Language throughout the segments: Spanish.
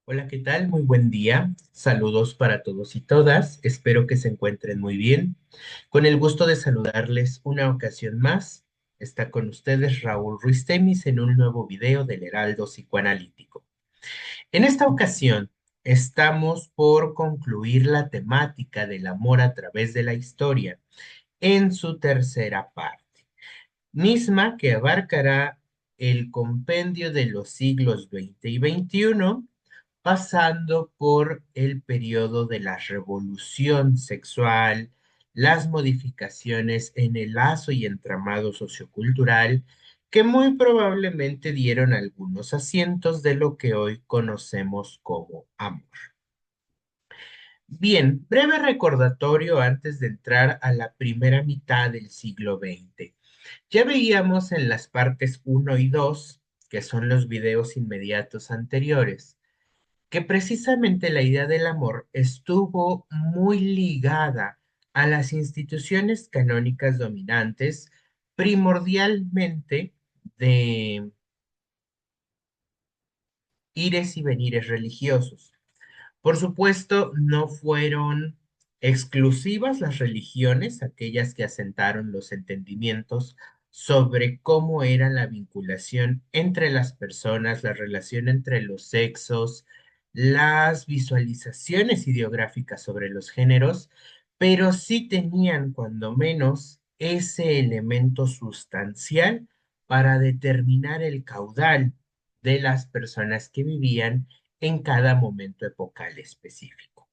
Hola, ¿qué tal? Muy buen día. Saludos para todos y todas. Espero que se encuentren muy bien. Con el gusto de saludarles una ocasión más. Está con ustedes Raúl Ruiz Temis en un nuevo video del Heraldo Psicoanalítico. En esta ocasión estamos por concluir la temática del amor a través de la historia en su tercera parte, misma que abarcará el compendio de los siglos XX y XXI, pasando por el periodo de la revolución sexual, las modificaciones en el lazo y entramado sociocultural, que muy probablemente dieron algunos asientos de lo que hoy conocemos como amor. Bien, breve recordatorio antes de entrar a la primera mitad del siglo XX. Ya veíamos en las partes uno y 2, que son los videos inmediatos anteriores, que precisamente la idea del amor estuvo muy ligada a las instituciones canónicas dominantes, primordialmente de ires y venires religiosos. Por supuesto, no fueron exclusivas las religiones, aquellas que asentaron los entendimientos sobre cómo era la vinculación entre las personas, la relación entre los sexos, las visualizaciones ideográficas sobre los géneros, pero sí tenían cuando menos ese elemento sustancial para determinar el caudal de las personas que vivían en cada momento epocal específico.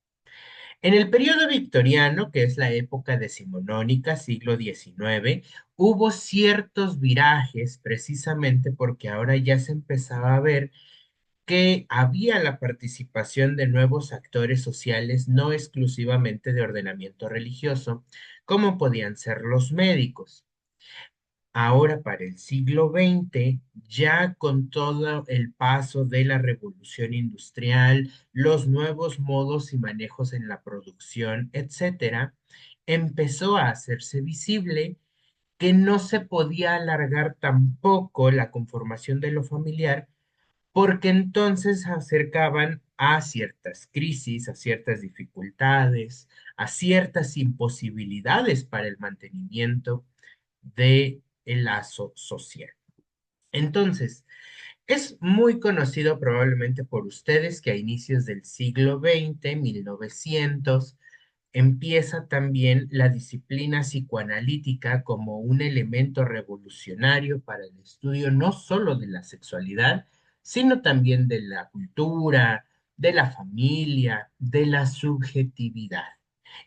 En el periodo victoriano, que es la época decimonónica, siglo XIX, hubo ciertos virajes precisamente porque ahora ya se empezaba a ver que había la participación de nuevos actores sociales, no exclusivamente de ordenamiento religioso, como podían ser los médicos. Ahora para el siglo XX, ya con todo el paso de la revolución industrial, los nuevos modos y manejos en la producción, etcétera, empezó a hacerse visible que no se podía alargar tampoco la conformación de lo familiar, porque entonces se acercaban a ciertas crisis, a ciertas dificultades, a ciertas imposibilidades para el mantenimiento de el lazo social. Entonces, es muy conocido probablemente por ustedes que a inicios del siglo XX, 1900, empieza también la disciplina psicoanalítica como un elemento revolucionario para el estudio no solo de la sexualidad, sino también de la cultura, de la familia, de la subjetividad.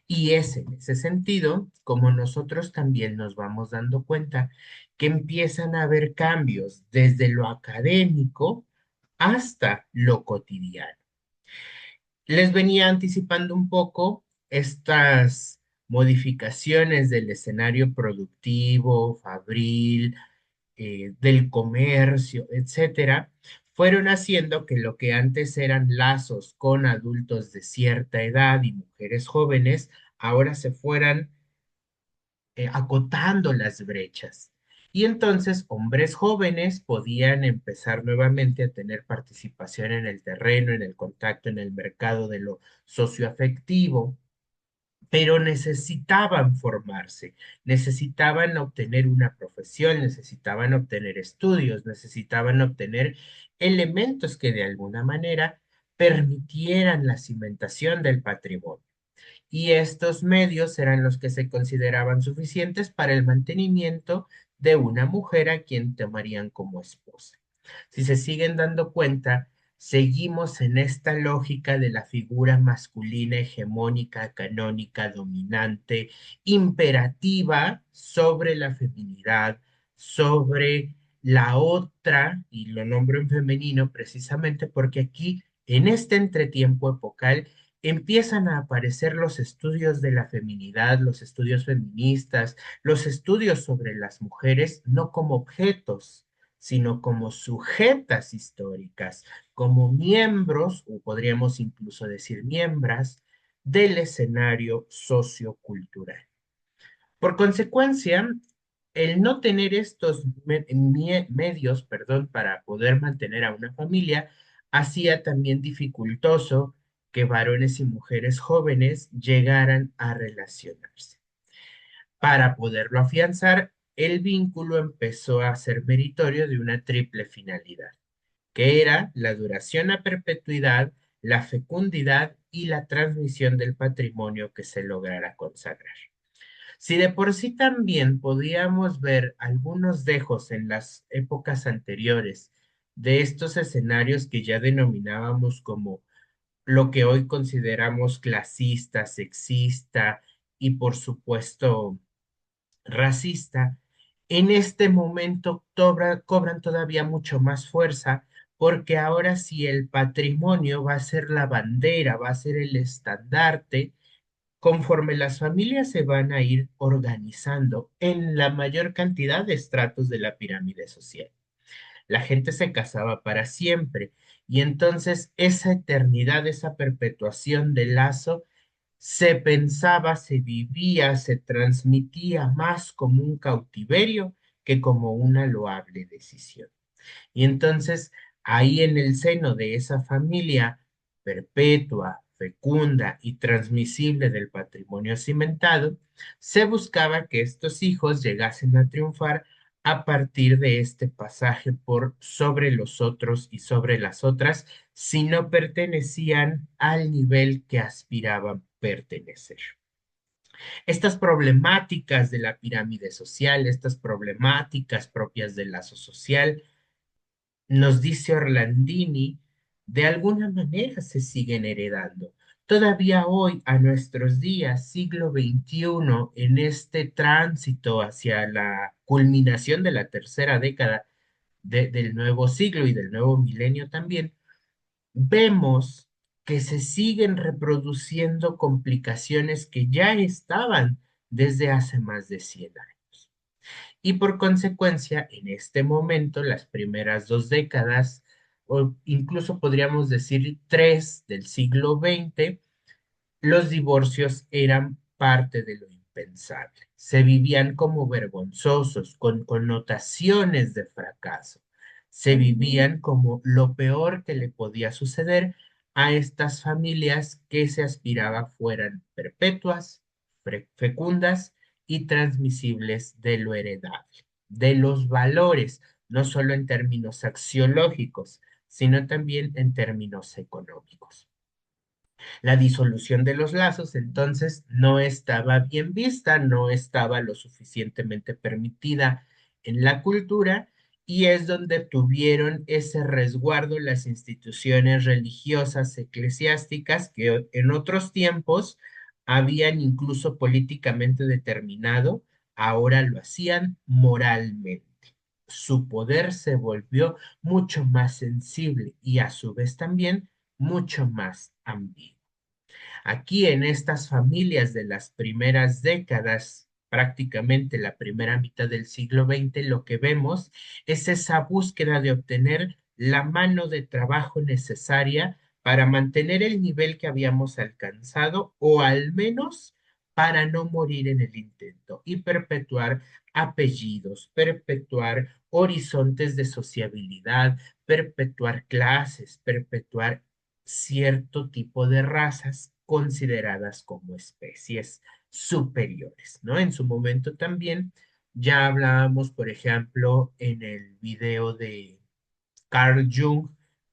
Y es en ese sentido como nosotros también nos vamos dando cuenta que empiezan a haber cambios desde lo académico hasta lo cotidiano. Les venía anticipando un poco estas modificaciones del escenario productivo, fabril, del comercio, etcétera, fueron haciendo que lo que antes eran lazos con adultos de cierta edad y mujeres jóvenes, ahora se fueran acotando las brechas. Y entonces hombres jóvenes podían empezar nuevamente a tener participación en el terreno, en el contacto, en el mercado de lo socioafectivo, pero necesitaban formarse, necesitaban obtener una profesión, necesitaban obtener estudios, necesitaban obtener elementos que de alguna manera permitieran la cimentación del patrimonio. Y estos medios eran los que se consideraban suficientes para el mantenimiento de una mujer a quien tomarían como esposa. Si se siguen dando cuenta, seguimos en esta lógica de la figura masculina hegemónica, canónica, dominante, imperativa sobre la feminidad, sobre la otra, y lo nombro en femenino precisamente porque aquí, en este entretiempo epocal, empiezan a aparecer los estudios de la feminidad, los estudios feministas, los estudios sobre las mujeres, no como objetos, sino como sujetas históricas, como miembros, o podríamos incluso decir miembros, del escenario sociocultural. Por consecuencia, el no tener estos medios, perdón, para poder mantener a una familia, hacía también dificultoso que varones y mujeres jóvenes llegaran a relacionarse. Para poderlo afianzar, el vínculo empezó a ser meritorio de una triple finalidad, que era la duración a perpetuidad, la fecundidad y la transmisión del patrimonio que se lograra consagrar. Si de por sí también podíamos ver algunos dejos en las épocas anteriores de estos escenarios que ya denominábamos como lo que hoy consideramos clasista, sexista y por supuesto racista, en este momento cobran todavía mucho más fuerza porque ahora sí el patrimonio va a ser la bandera, va a ser el estandarte conforme las familias se van a ir organizando en la mayor cantidad de estratos de la pirámide social. La gente se casaba para siempre y entonces esa eternidad, esa perpetuación del lazo se pensaba, se vivía, se transmitía más como un cautiverio que como una loable decisión. Y entonces, ahí en el seno de esa familia perpetua, fecunda y transmisible del patrimonio cimentado, se buscaba que estos hijos llegasen a triunfar a partir de este pasaje por sobre los otros y sobre las otras, si no pertenecían al nivel que aspiraban pertenecer. Estas problemáticas de la pirámide social, estas problemáticas propias del lazo social, nos dice Orlandini, de alguna manera se siguen heredando. Todavía hoy, a nuestros días, siglo XXI, en este tránsito hacia la culminación de la tercera década del nuevo siglo y del nuevo milenio también, vemos que se siguen reproduciendo complicaciones que ya estaban desde hace más de 100 años. Y por consecuencia, en este momento, las primeras 2 décadas, o incluso podríamos decir tres del siglo XX, los divorcios eran parte de lo impensable. Se vivían como vergonzosos, con connotaciones de fracaso. Se vivían como lo peor que le podía suceder a estas familias que se aspiraba fueran perpetuas, fecundas y transmisibles de lo heredable, de los valores, no solo en términos axiológicos, sino también en términos económicos. La disolución de los lazos entonces no estaba bien vista, no estaba lo suficientemente permitida en la cultura y es donde tuvieron ese resguardo las instituciones religiosas eclesiásticas que en otros tiempos habían incluso políticamente determinado, ahora lo hacían moralmente. Su poder se volvió mucho más sensible y a su vez también mucho más ambiguo. Aquí en estas familias de las primeras décadas, prácticamente la primera mitad del siglo XX, lo que vemos es esa búsqueda de obtener la mano de trabajo necesaria para mantener el nivel que habíamos alcanzado o al menos para no morir en el intento y perpetuar apellidos, perpetuar horizontes de sociabilidad, perpetuar clases, perpetuar cierto tipo de razas consideradas como especies superiores, ¿no? En su momento también ya hablábamos, por ejemplo, en el video de Carl Jung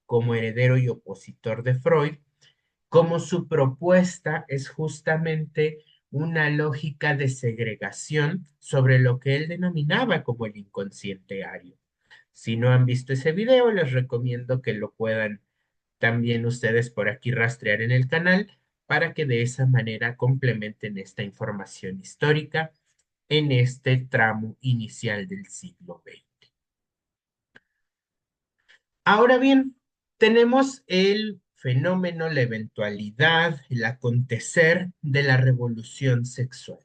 como heredero y opositor de Freud, como su propuesta es justamente una lógica de segregación sobre lo que él denominaba como el inconsciente ario. Si no han visto ese video, les recomiendo que lo puedan también ustedes por aquí rastrear en el canal para que de esa manera complementen esta información histórica en este tramo inicial del siglo XX. Ahora bien, tenemos el fenómeno, la eventualidad, el acontecer de la revolución sexual.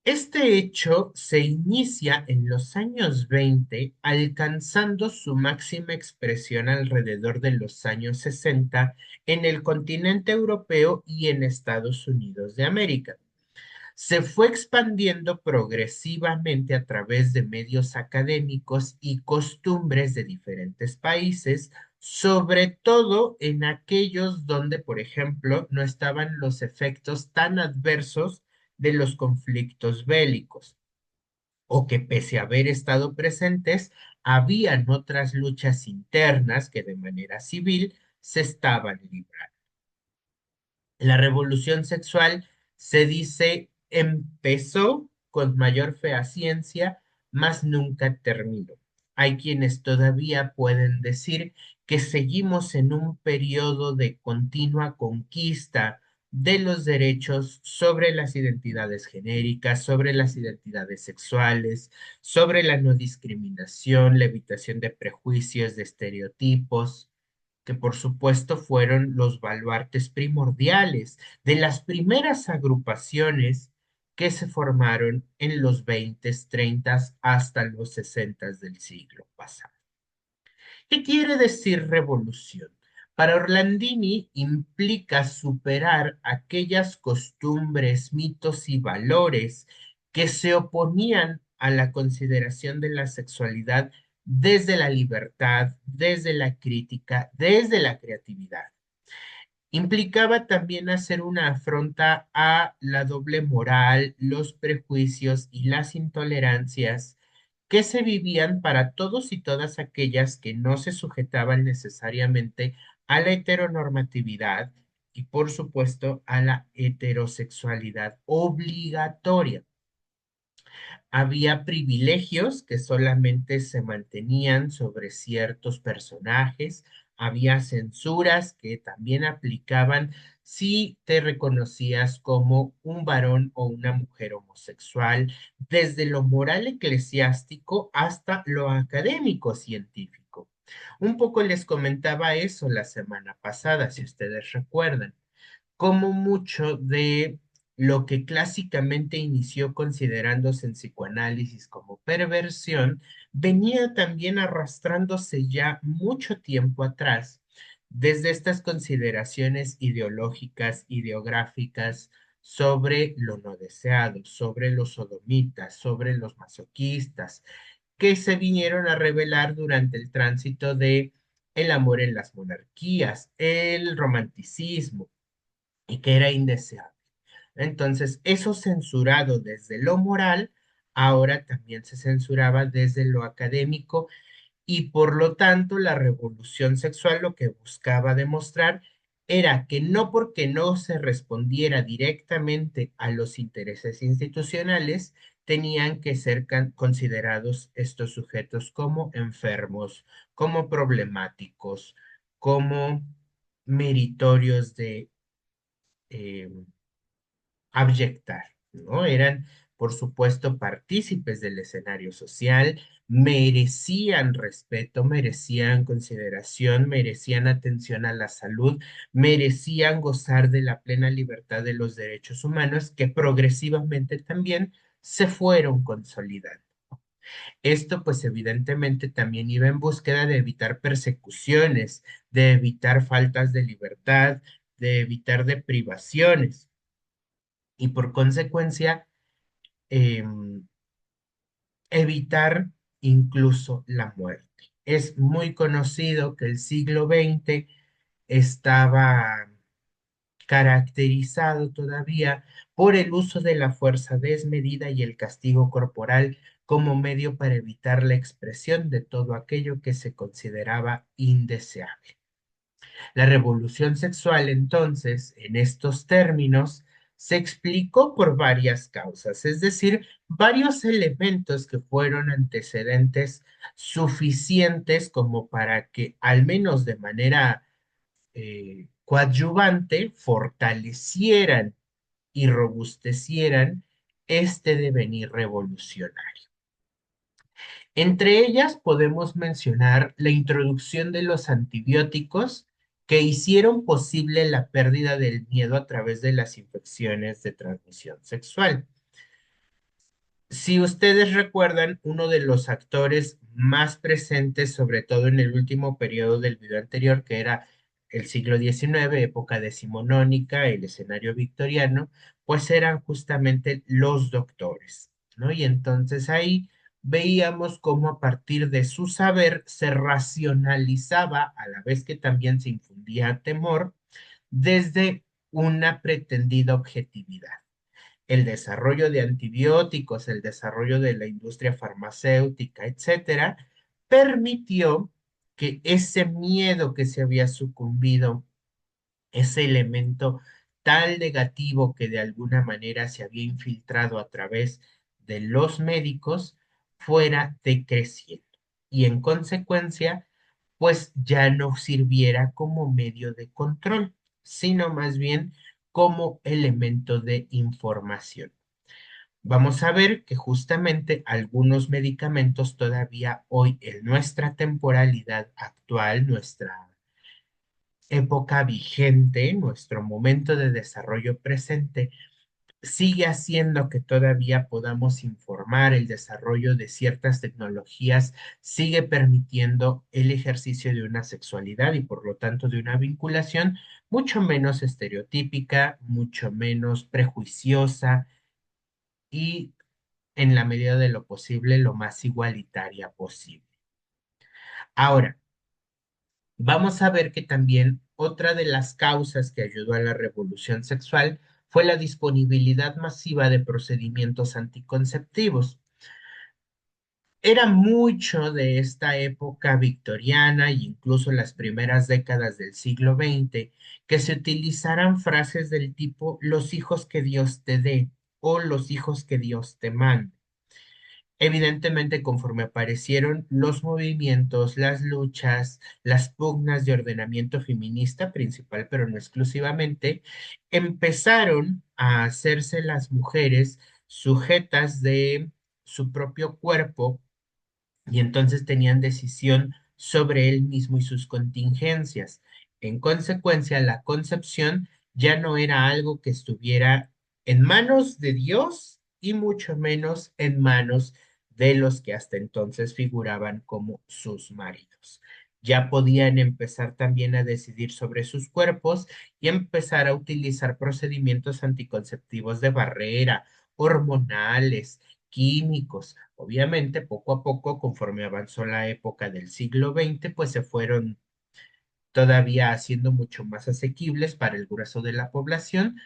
Este hecho se inicia en los años 20, alcanzando su máxima expresión alrededor de los años 60 en el continente europeo y en Estados Unidos de América. Se fue expandiendo progresivamente a través de medios académicos y costumbres de diferentes países, sobre todo en aquellos donde, por ejemplo, no estaban los efectos tan adversos de los conflictos bélicos, o que pese a haber estado presentes, habían otras luchas internas que de manera civil se estaban librando. La revolución sexual se dice empezó con mayor fehaciencia, mas nunca terminó. Hay quienes todavía pueden decir que seguimos en un periodo de continua conquista de los derechos sobre las identidades genéricas, sobre las identidades sexuales, sobre la no discriminación, la evitación de prejuicios, de estereotipos, que por supuesto fueron los baluartes primordiales de las primeras agrupaciones que se formaron en los 20, 30 hasta los 60 del siglo pasado. ¿Qué quiere decir revolución? Para Orlandini implica superar aquellas costumbres, mitos y valores que se oponían a la consideración de la sexualidad desde la libertad, desde la crítica, desde la creatividad. Implicaba también hacer una afronta a la doble moral, los prejuicios y las intolerancias que se vivían para todos y todas aquellas que no se sujetaban necesariamente a la heteronormatividad y, por supuesto, a la heterosexualidad obligatoria. Había privilegios que solamente se mantenían sobre ciertos personajes, había censuras que también aplicaban si te reconocías como un varón o una mujer homosexual, desde lo moral eclesiástico hasta lo académico científico. Un poco les comentaba eso la semana pasada, si ustedes recuerdan, como mucho de lo que clásicamente inició considerándose en psicoanálisis como perversión, venía también arrastrándose ya mucho tiempo atrás, desde estas consideraciones ideológicas, ideográficas, sobre lo no deseado, sobre los sodomitas, sobre los masoquistas, que se vinieron a revelar durante el tránsito de el amor en las monarquías, el romanticismo, y que era indeseable. Entonces, eso censurado desde lo moral, ahora también se censuraba desde lo académico, y por lo tanto la revolución sexual lo que buscaba demostrar era que no porque no se respondiera directamente a los intereses institucionales, tenían que ser considerados estos sujetos como enfermos, como problemáticos, como meritorios de eh, abyectar, ¿no? Eran, por supuesto, partícipes del escenario social, merecían respeto, merecían consideración, merecían atención a la salud, merecían gozar de la plena libertad de los derechos humanos que progresivamente también se fueron consolidando. Esto pues evidentemente también iba en búsqueda de evitar persecuciones, de evitar faltas de libertad, de evitar deprivaciones y por consecuencia evitar incluso la muerte. Es muy conocido que el siglo XX estaba caracterizado todavía por el uso de la fuerza desmedida y el castigo corporal como medio para evitar la expresión de todo aquello que se consideraba indeseable. La revolución sexual, entonces, en estos términos, se explicó por varias causas, es decir, varios elementos que fueron antecedentes suficientes como para que, al menos de manera coadyuvante, fortalecieran y robustecieran este devenir revolucionario. Entre ellas podemos mencionar la introducción de los antibióticos que hicieron posible la pérdida del miedo a través de las infecciones de transmisión sexual. Si ustedes recuerdan, uno de los actores más presentes, sobre todo en el último periodo del video anterior, que era el siglo XIX, época decimonónica, el escenario victoriano, pues eran justamente los doctores, ¿no? Y entonces ahí veíamos cómo a partir de su saber se racionalizaba, a la vez que también se infundía temor, desde una pretendida objetividad. El desarrollo de antibióticos, el desarrollo de la industria farmacéutica, etcétera, permitió que ese miedo que se había sucumbido, ese elemento tan negativo que de alguna manera se había infiltrado a través de los médicos, fuera decreciendo y en consecuencia, pues ya no sirviera como medio de control, sino más bien como elemento de información. Vamos a ver que justamente algunos medicamentos todavía hoy en nuestra temporalidad actual, nuestra época vigente, nuestro momento de desarrollo presente, sigue haciendo que todavía podamos informar el desarrollo de ciertas tecnologías, sigue permitiendo el ejercicio de una sexualidad y por lo tanto de una vinculación mucho menos estereotípica, mucho menos prejuiciosa y en la medida de lo posible lo más igualitaria posible. Ahora, vamos a ver que también otra de las causas que ayudó a la revolución sexual fue la disponibilidad masiva de procedimientos anticonceptivos. Era mucho de esta época victoriana e incluso las primeras décadas del siglo XX que se utilizaran frases del tipo los hijos que Dios te dé o los hijos que Dios te mande. Evidentemente, conforme aparecieron los movimientos, las luchas, las pugnas de ordenamiento feminista principal, pero no exclusivamente, empezaron a hacerse las mujeres sujetas de su propio cuerpo y entonces tenían decisión sobre él mismo y sus contingencias. En consecuencia, la concepción ya no era algo que estuviera en manos de Dios y mucho menos en manos de los que hasta entonces figuraban como sus maridos. Ya podían empezar también a decidir sobre sus cuerpos y empezar a utilizar procedimientos anticonceptivos de barrera, hormonales, químicos. Obviamente, poco a poco, conforme avanzó la época del siglo XX, pues se fueron todavía haciendo mucho más asequibles para el grueso de la población,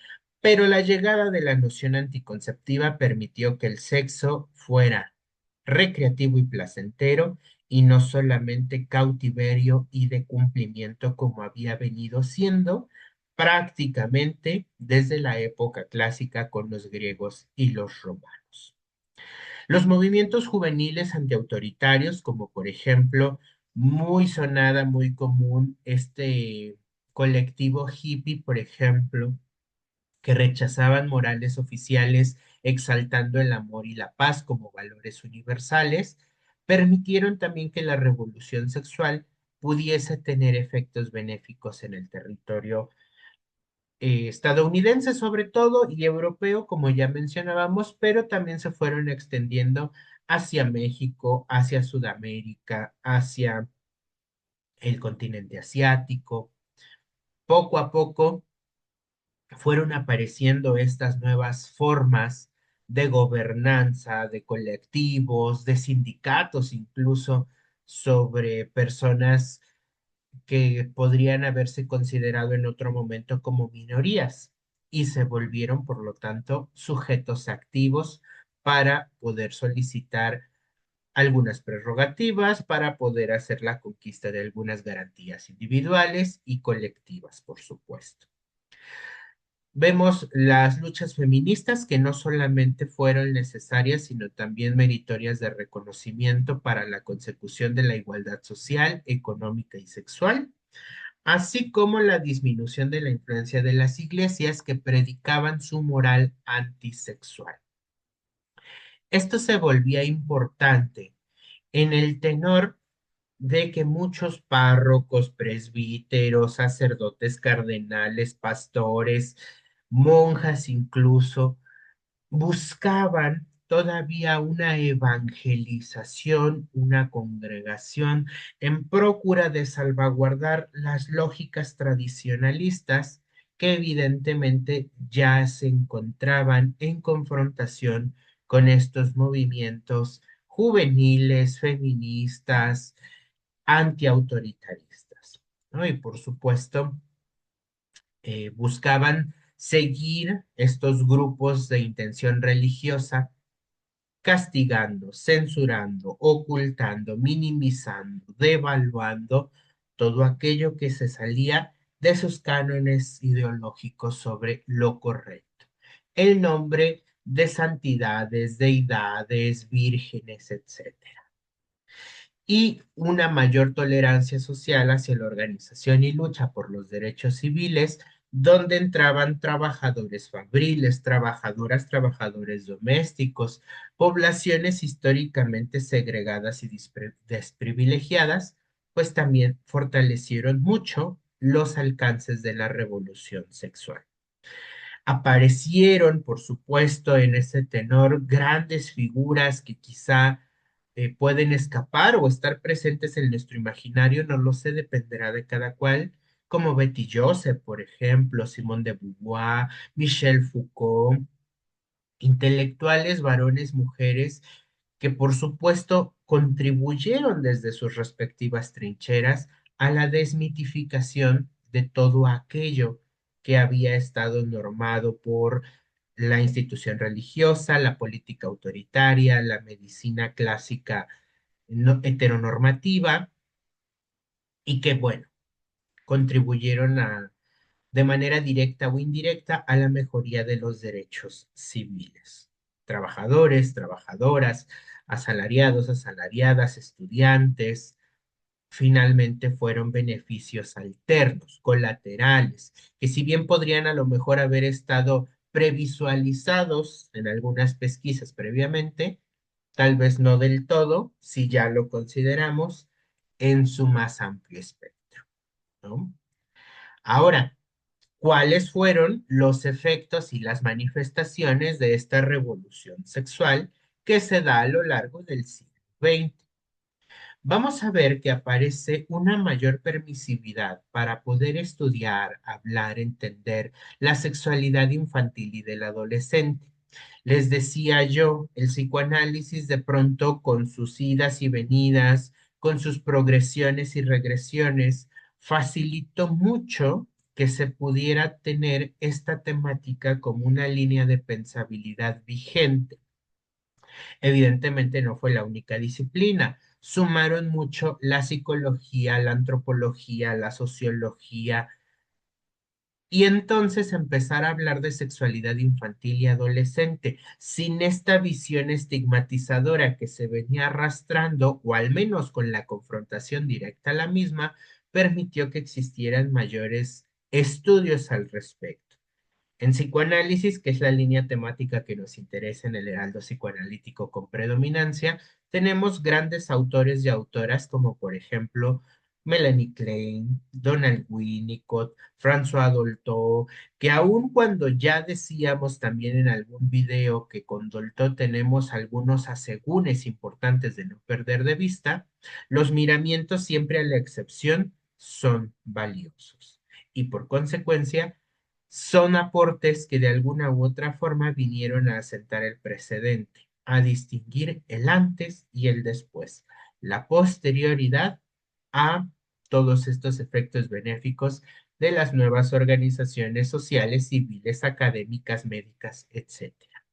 pero la llegada de la noción anticonceptiva permitió que el sexo fuera recreativo y placentero y no solamente cautiverio y de cumplimiento como había venido siendo prácticamente desde la época clásica con los griegos y los romanos. Los movimientos juveniles antiautoritarios, como por ejemplo, muy sonada, muy común, este colectivo hippie, por ejemplo, que rechazaban morales oficiales exaltando el amor y la paz como valores universales, permitieron también que la revolución sexual pudiese tener efectos benéficos en el territorio estadounidense sobre todo y europeo, como ya mencionábamos, pero también se fueron extendiendo hacia México, hacia Sudamérica, hacia el continente asiático. Poco a poco fueron apareciendo estas nuevas formas de gobernanza, de colectivos, de sindicatos incluso sobre personas que podrían haberse considerado en otro momento como minorías y se volvieron, por lo tanto, sujetos activos para poder solicitar algunas prerrogativas, para poder hacer la conquista de algunas garantías individuales y colectivas, por supuesto. Vemos las luchas feministas que no solamente fueron necesarias, sino también meritorias de reconocimiento para la consecución de la igualdad social, económica y sexual, así como la disminución de la influencia de las iglesias que predicaban su moral antisexual. Esto se volvía importante en el tenor de que muchos párrocos, presbíteros, sacerdotes, cardenales, pastores, monjas incluso, buscaban todavía una evangelización, una congregación en procura de salvaguardar las lógicas tradicionalistas que evidentemente ya se encontraban en confrontación con estos movimientos juveniles, feministas, antiautoritaristas, ¿no? Y por supuesto, buscaban seguir estos grupos de intención religiosa castigando, censurando, ocultando, minimizando, devaluando todo aquello que se salía de sus cánones ideológicos sobre lo correcto. El nombre de santidades, deidades, vírgenes, etcétera, y una mayor tolerancia social hacia la organización y lucha por los derechos civiles, donde entraban trabajadores fabriles, trabajadoras, trabajadores domésticos, poblaciones históricamente segregadas y desprivilegiadas, pues también fortalecieron mucho los alcances de la revolución sexual. Aparecieron, por supuesto, en ese tenor grandes figuras que quizá pueden escapar o estar presentes en nuestro imaginario, no lo sé, dependerá de cada cual, como Betty Joseph, por ejemplo, Simone de Beauvoir, Michel Foucault, intelectuales, varones, mujeres, que por supuesto contribuyeron desde sus respectivas trincheras a la desmitificación de todo aquello que había estado normado por la institución religiosa, la política autoritaria, la medicina clásica heteronormativa, y que, bueno, contribuyeron de manera directa o indirecta a la mejoría de los derechos civiles. Trabajadores, trabajadoras, asalariados, asalariadas, estudiantes, finalmente fueron beneficios alternos, colaterales, que si bien podrían a lo mejor haber estado previsualizados en algunas pesquisas previamente, tal vez no del todo, si ya lo consideramos en su más amplio espectro, ¿no? Ahora, ¿cuáles fueron los efectos y las manifestaciones de esta revolución sexual que se da a lo largo del siglo XX? Vamos a ver que aparece una mayor permisividad para poder estudiar, hablar, entender la sexualidad infantil y del adolescente. Les decía yo, el psicoanálisis de pronto con sus idas y venidas, con sus progresiones y regresiones, facilitó mucho que se pudiera tener esta temática como una línea de pensabilidad vigente. Evidentemente no fue la única disciplina. Sumaron mucho la psicología, la antropología, la sociología, y entonces empezar a hablar de sexualidad infantil y adolescente, sin esta visión estigmatizadora que se venía arrastrando, o al menos con la confrontación directa a la misma, permitió que existieran mayores estudios al respecto. En psicoanálisis, que es la línea temática que nos interesa en el heraldo psicoanalítico con predominancia, tenemos grandes autores y autoras como por ejemplo Melanie Klein, Donald Winnicott, François Dolto, que aun cuando ya decíamos también en algún video que con Dolto tenemos algunos asegúnes importantes de no perder de vista, los miramientos siempre a la excepción son valiosos. Y por consecuencia, son aportes que de alguna u otra forma vinieron a asentar el precedente, a distinguir el antes y el después, la posterioridad a todos estos efectos benéficos de las nuevas organizaciones sociales, civiles, académicas, médicas, etcétera.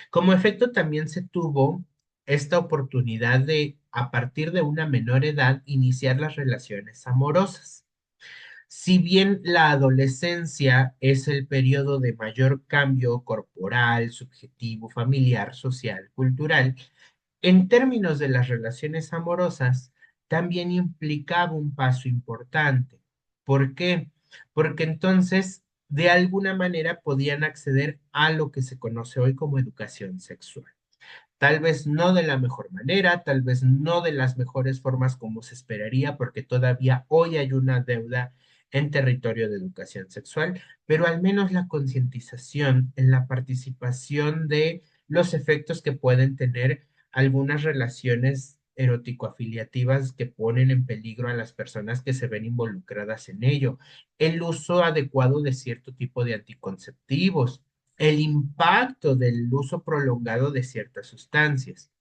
Como efecto también se tuvo esta oportunidad de, a partir de una menor edad, iniciar las relaciones amorosas. Si bien la adolescencia es el periodo de mayor cambio corporal, subjetivo, familiar, social, cultural, en términos de las relaciones amorosas, también implicaba un paso importante. ¿Por qué? Porque entonces, de alguna manera, podían acceder a lo que se conoce hoy como educación sexual. Tal vez no de la mejor manera, tal vez no de las mejores formas como se esperaría, porque todavía hoy hay una deuda en territorio de educación sexual, pero al menos la concientización en la participación de los efectos que pueden tener algunas relaciones erótico-afiliativas que ponen en peligro a las personas que se ven involucradas en ello, el uso adecuado de cierto tipo de anticonceptivos, el impacto del uso prolongado de ciertas sustancias.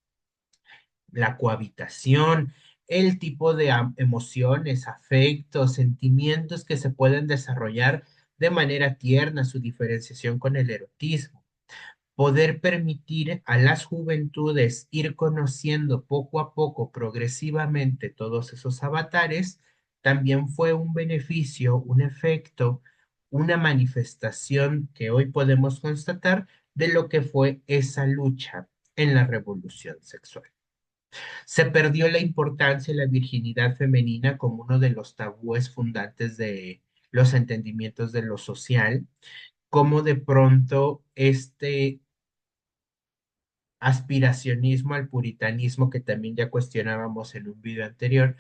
la cohabitación, el tipo de emociones, afectos, sentimientos que se pueden desarrollar de manera tierna, su diferenciación con el erotismo. Poder permitir a las juventudes ir conociendo poco a poco, progresivamente, todos esos avatares, también fue un beneficio, un efecto, una manifestación que hoy podemos constatar de lo que fue esa lucha en la revolución sexual. Se perdió la importancia de la virginidad femenina como uno de los tabúes fundantes de los entendimientos de lo social, como de pronto este aspiracionismo al puritanismo que también ya cuestionábamos en un video anterior,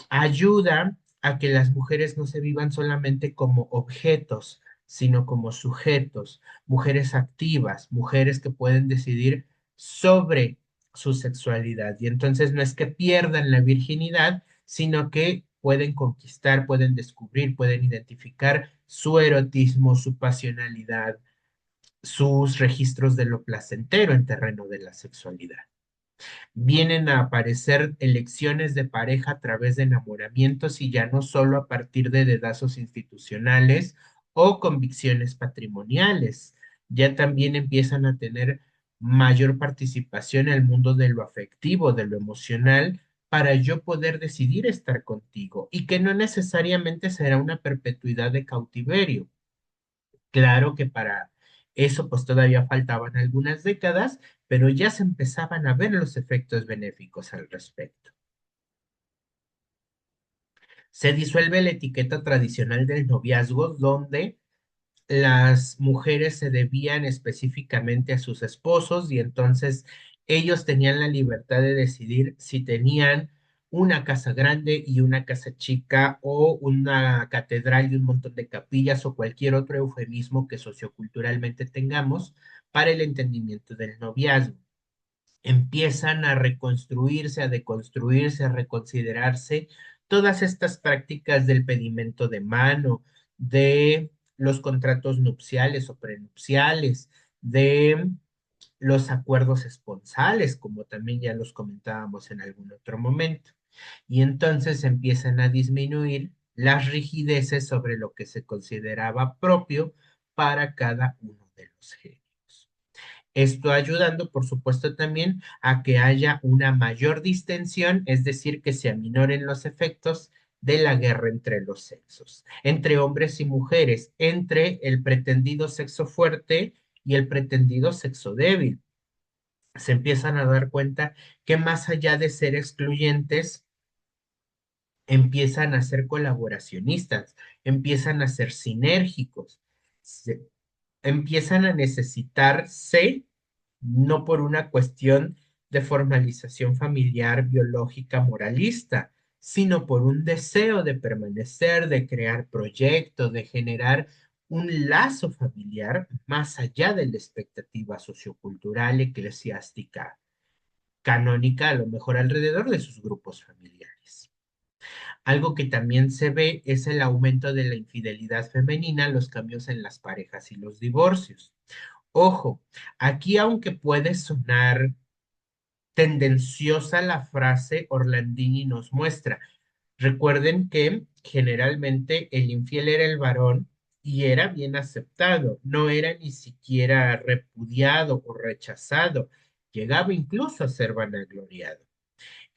ayuda a que las mujeres no se vivan solamente como objetos, sino como sujetos, mujeres activas, mujeres que pueden decidir sobre su sexualidad. Y entonces no es que pierdan la virginidad, sino que pueden conquistar, pueden descubrir, pueden identificar su erotismo, su pasionalidad, sus registros de lo placentero en terreno de la sexualidad. Vienen a aparecer elecciones de pareja a través de enamoramientos y ya no solo a partir de dedazos institucionales o convicciones patrimoniales. Ya también empiezan a tener mayor participación en el mundo de lo afectivo, de lo emocional, para yo poder decidir estar contigo y que no necesariamente será una perpetuidad de cautiverio. Claro que para eso pues todavía faltaban algunas décadas, pero ya se empezaban a ver los efectos benéficos al respecto. Se disuelve la etiqueta tradicional del noviazgo, donde las mujeres se debían específicamente a sus esposos y entonces ellos tenían la libertad de decidir si tenían una casa grande y una casa chica o una catedral y un montón de capillas o cualquier otro eufemismo que socioculturalmente tengamos para el entendimiento del noviazgo. Empiezan a reconstruirse, a deconstruirse, a reconsiderarse todas estas prácticas del pedimento de mano, de los contratos nupciales o prenupciales, de los acuerdos esponsales, como también ya los comentábamos en algún otro momento. Y entonces empiezan a disminuir las rigideces sobre lo que se consideraba propio para cada uno de los géneros. Esto ayudando, por supuesto, también a que haya una mayor distensión, es decir, que se aminoren los efectos de la guerra entre los sexos, entre hombres y mujeres, entre el pretendido sexo fuerte y el pretendido sexo débil. Se empiezan a dar cuenta que más allá de ser excluyentes, empiezan a ser colaboracionistas, empiezan a ser sinérgicos, empiezan a necesitarse no por una cuestión de formalización familiar, biológica, moralista, sino por un deseo de permanecer, de crear proyectos, de generar un lazo familiar más allá de la expectativa sociocultural, eclesiástica, canónica, a lo mejor alrededor de sus grupos familiares. Algo que también se ve es el aumento de la infidelidad femenina, los cambios en las parejas y los divorcios. Ojo, aquí aunque puede sonar tendenciosa la frase, Orlandini nos muestra. Recuerden que generalmente el infiel era el varón y era bien aceptado, no era ni siquiera repudiado o rechazado, llegaba incluso a ser vanagloriado.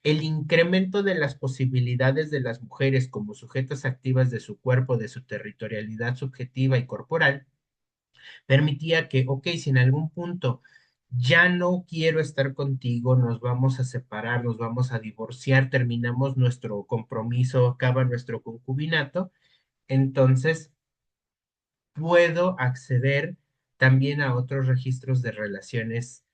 El incremento de las posibilidades de las mujeres como sujetas activas de su cuerpo, de su territorialidad subjetiva y corporal, permitía que, ok, si en algún punto ya no quiero estar contigo, nos vamos a separar, nos vamos a divorciar, terminamos nuestro compromiso, acaba nuestro concubinato, entonces puedo acceder también a otros registros de relaciones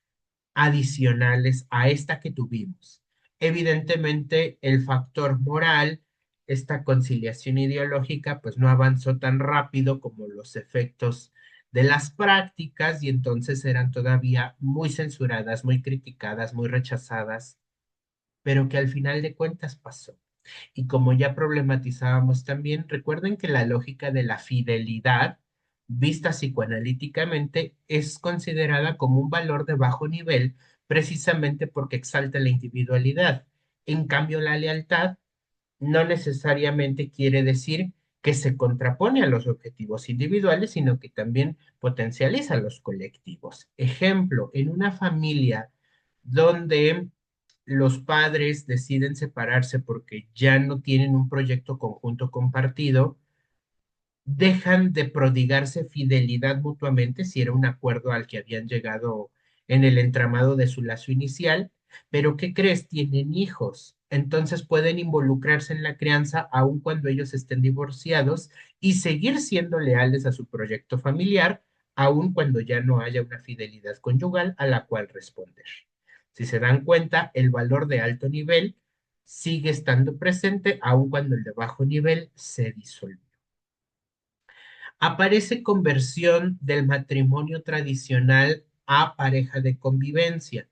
adicionales a esta que tuvimos. Evidentemente, el factor moral, esta conciliación ideológica, pues no avanzó tan rápido como los efectos de las prácticas y entonces eran todavía muy censuradas, muy criticadas, muy rechazadas, pero que al final de cuentas pasó. Y como ya problematizábamos también, recuerden que la lógica de la fidelidad, vista psicoanalíticamente, es considerada como un valor de bajo nivel, precisamente porque exalta la individualidad. En cambio, la lealtad no necesariamente quiere decir que se contrapone a los objetivos individuales, sino que también potencializa los colectivos. Ejemplo, en una familia donde los padres deciden separarse porque ya no tienen un proyecto conjunto compartido, dejan de prodigarse fidelidad mutuamente, si era un acuerdo al que habían llegado en el entramado de su lazo inicial, pero ¿qué crees? Tienen hijos, entonces pueden involucrarse en la crianza aun cuando ellos estén divorciados y seguir siendo leales a su proyecto familiar, aun cuando ya no haya una fidelidad conyugal a la cual responder. Si se dan cuenta, el valor de alto nivel sigue estando presente aun cuando el de bajo nivel se disolvió. Aparece conversión del matrimonio tradicional a pareja de convivencia.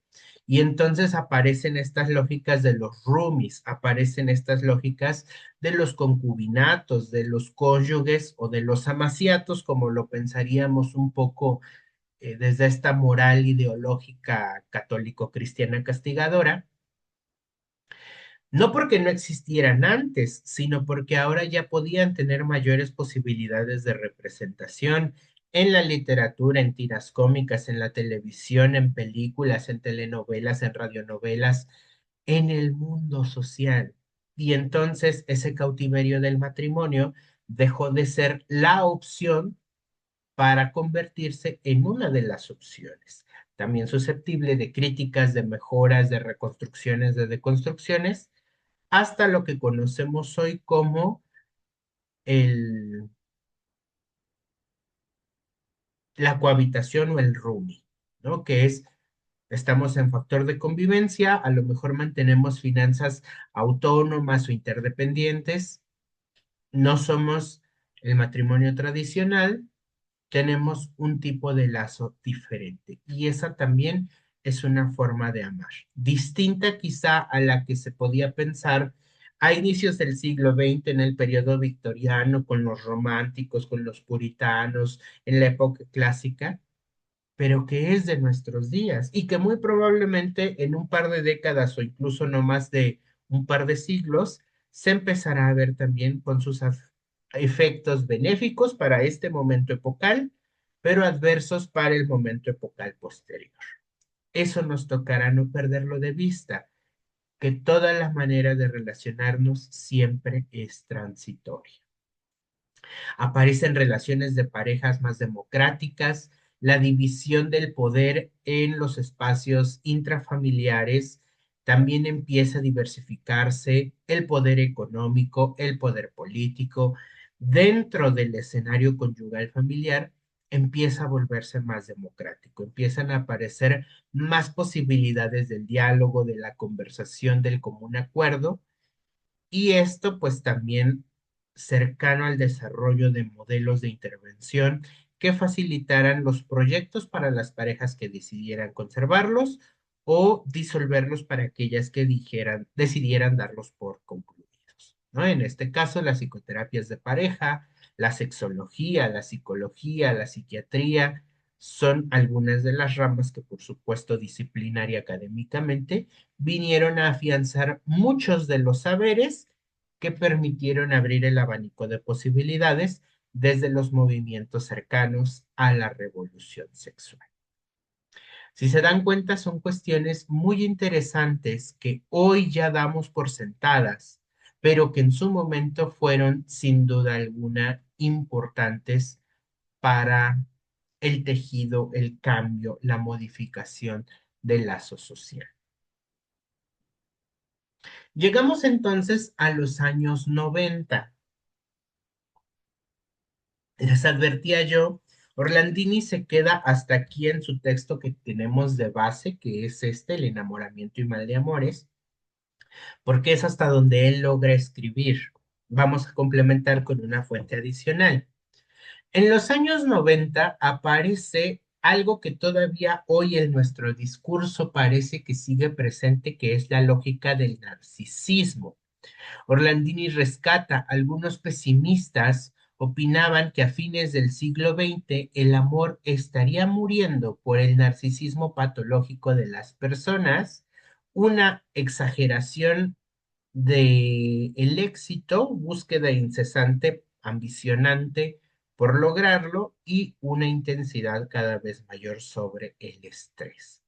Y entonces aparecen estas lógicas de los roomies, aparecen estas lógicas de los concubinatos, de los cónyuges o de los amaciatos, como lo pensaríamos un poco desde esta moral ideológica católico-cristiana castigadora. No porque no existieran antes, sino porque ahora ya podían tener mayores posibilidades de representación en la literatura, en tiras cómicas, en la televisión, en películas, en telenovelas, en radionovelas, en el mundo social. Y entonces ese cautiverio del matrimonio dejó de ser la opción para convertirse en una de las opciones. También susceptible de críticas, de mejoras, de reconstrucciones, de deconstrucciones hasta lo que conocemos hoy como el, la cohabitación o el rooming, ¿no? Que es, estamos en factor de convivencia, a lo mejor mantenemos finanzas autónomas o interdependientes, no somos el matrimonio tradicional, tenemos un tipo de lazo diferente y esa también es una forma de amar, distinta quizá a la que se podía pensar a inicios del siglo XX en el periodo victoriano con los románticos, con los puritanos, en la época clásica, pero que es de nuestros días y que muy probablemente en un par de décadas o incluso no más de un par de siglos se empezará a ver también con sus efectos benéficos para este momento epocal, pero adversos para el momento epocal posterior. Eso nos tocará no perderlo de vista, que toda la manera de relacionarnos siempre es transitoria. Aparecen relaciones de parejas más democráticas, la división del poder en los espacios intrafamiliares, también empieza a diversificarse el poder económico, el poder político, dentro del escenario conyugal familiar empieza a volverse más democrático, empiezan a aparecer más posibilidades del diálogo, de la conversación, del común acuerdo, y esto pues también cercano al desarrollo de modelos de intervención que facilitaran los proyectos para las parejas que decidieran conservarlos o disolverlos para aquellas que decidieran darlos por concluidos, ¿no? En este caso, las psicoterapias de pareja, la sexología, la psicología, la psiquiatría, son algunas de las ramas que, por supuesto, disciplinar y académicamente vinieron a afianzar muchos de los saberes que permitieron abrir el abanico de posibilidades desde los movimientos cercanos a la revolución sexual. Si se dan cuenta, son cuestiones muy interesantes que hoy ya damos por sentadas, pero que en su momento fueron sin duda alguna importantes para el tejido, el cambio, la modificación del lazo social. Llegamos entonces a los años 90. Les advertía yo, Orlandini se queda hasta aquí en su texto que tenemos de base, que es este, El enamoramiento y mal de amores, porque es hasta donde él logra escribir. Vamos a complementar con una fuente adicional. En los años 90 aparece algo que todavía hoy en nuestro discurso parece que sigue presente, que es la lógica del narcisismo. Orlandini rescata a algunos pesimistas opinaban que a fines del siglo XX el amor estaría muriendo por el narcisismo patológico de las personas, una exageración de el éxito, búsqueda incesante, ambicionante por lograrlo y una intensidad cada vez mayor sobre el estrés.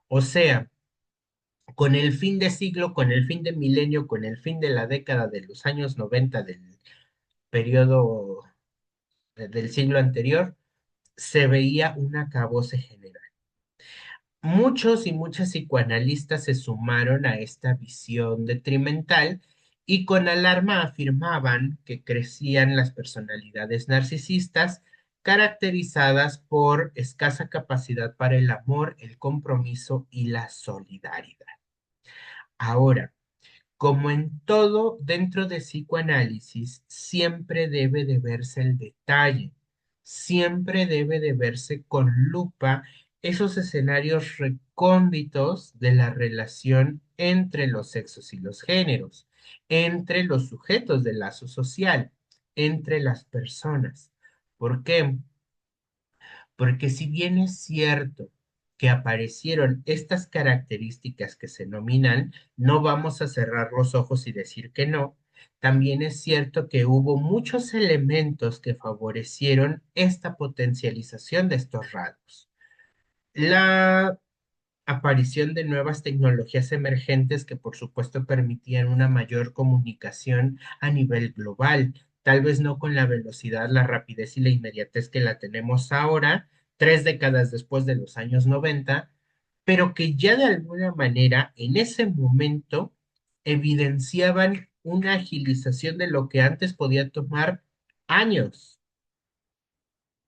O sea, con el fin de siglo, con el fin de milenio, con el fin de la década de los años 90 del periodo del siglo anterior, se veía un acabose general. Muchos y muchas psicoanalistas se sumaron a esta visión detrimental y con alarma afirmaban que crecían las personalidades narcisistas caracterizadas por escasa capacidad para el amor, el compromiso y la solidaridad. Ahora, como en todo dentro de psicoanálisis, siempre debe de verse el detalle, siempre debe de verse con lupa esos escenarios recónditos de la relación entre los sexos y los géneros, entre los sujetos del lazo social, entre las personas. ¿Por qué? Porque si bien es cierto que aparecieron estas características que se nominan, no vamos a cerrar los ojos y decir que no. También es cierto que hubo muchos elementos que favorecieron esta potencialización de estos rasgos. La aparición de nuevas tecnologías emergentes que por supuesto permitían una mayor comunicación a nivel global, tal vez no con la velocidad, la rapidez y la inmediatez que la tenemos ahora, 3 décadas después de los años 90, pero que ya de alguna manera en ese momento evidenciaban una agilización de lo que antes podía tomar años,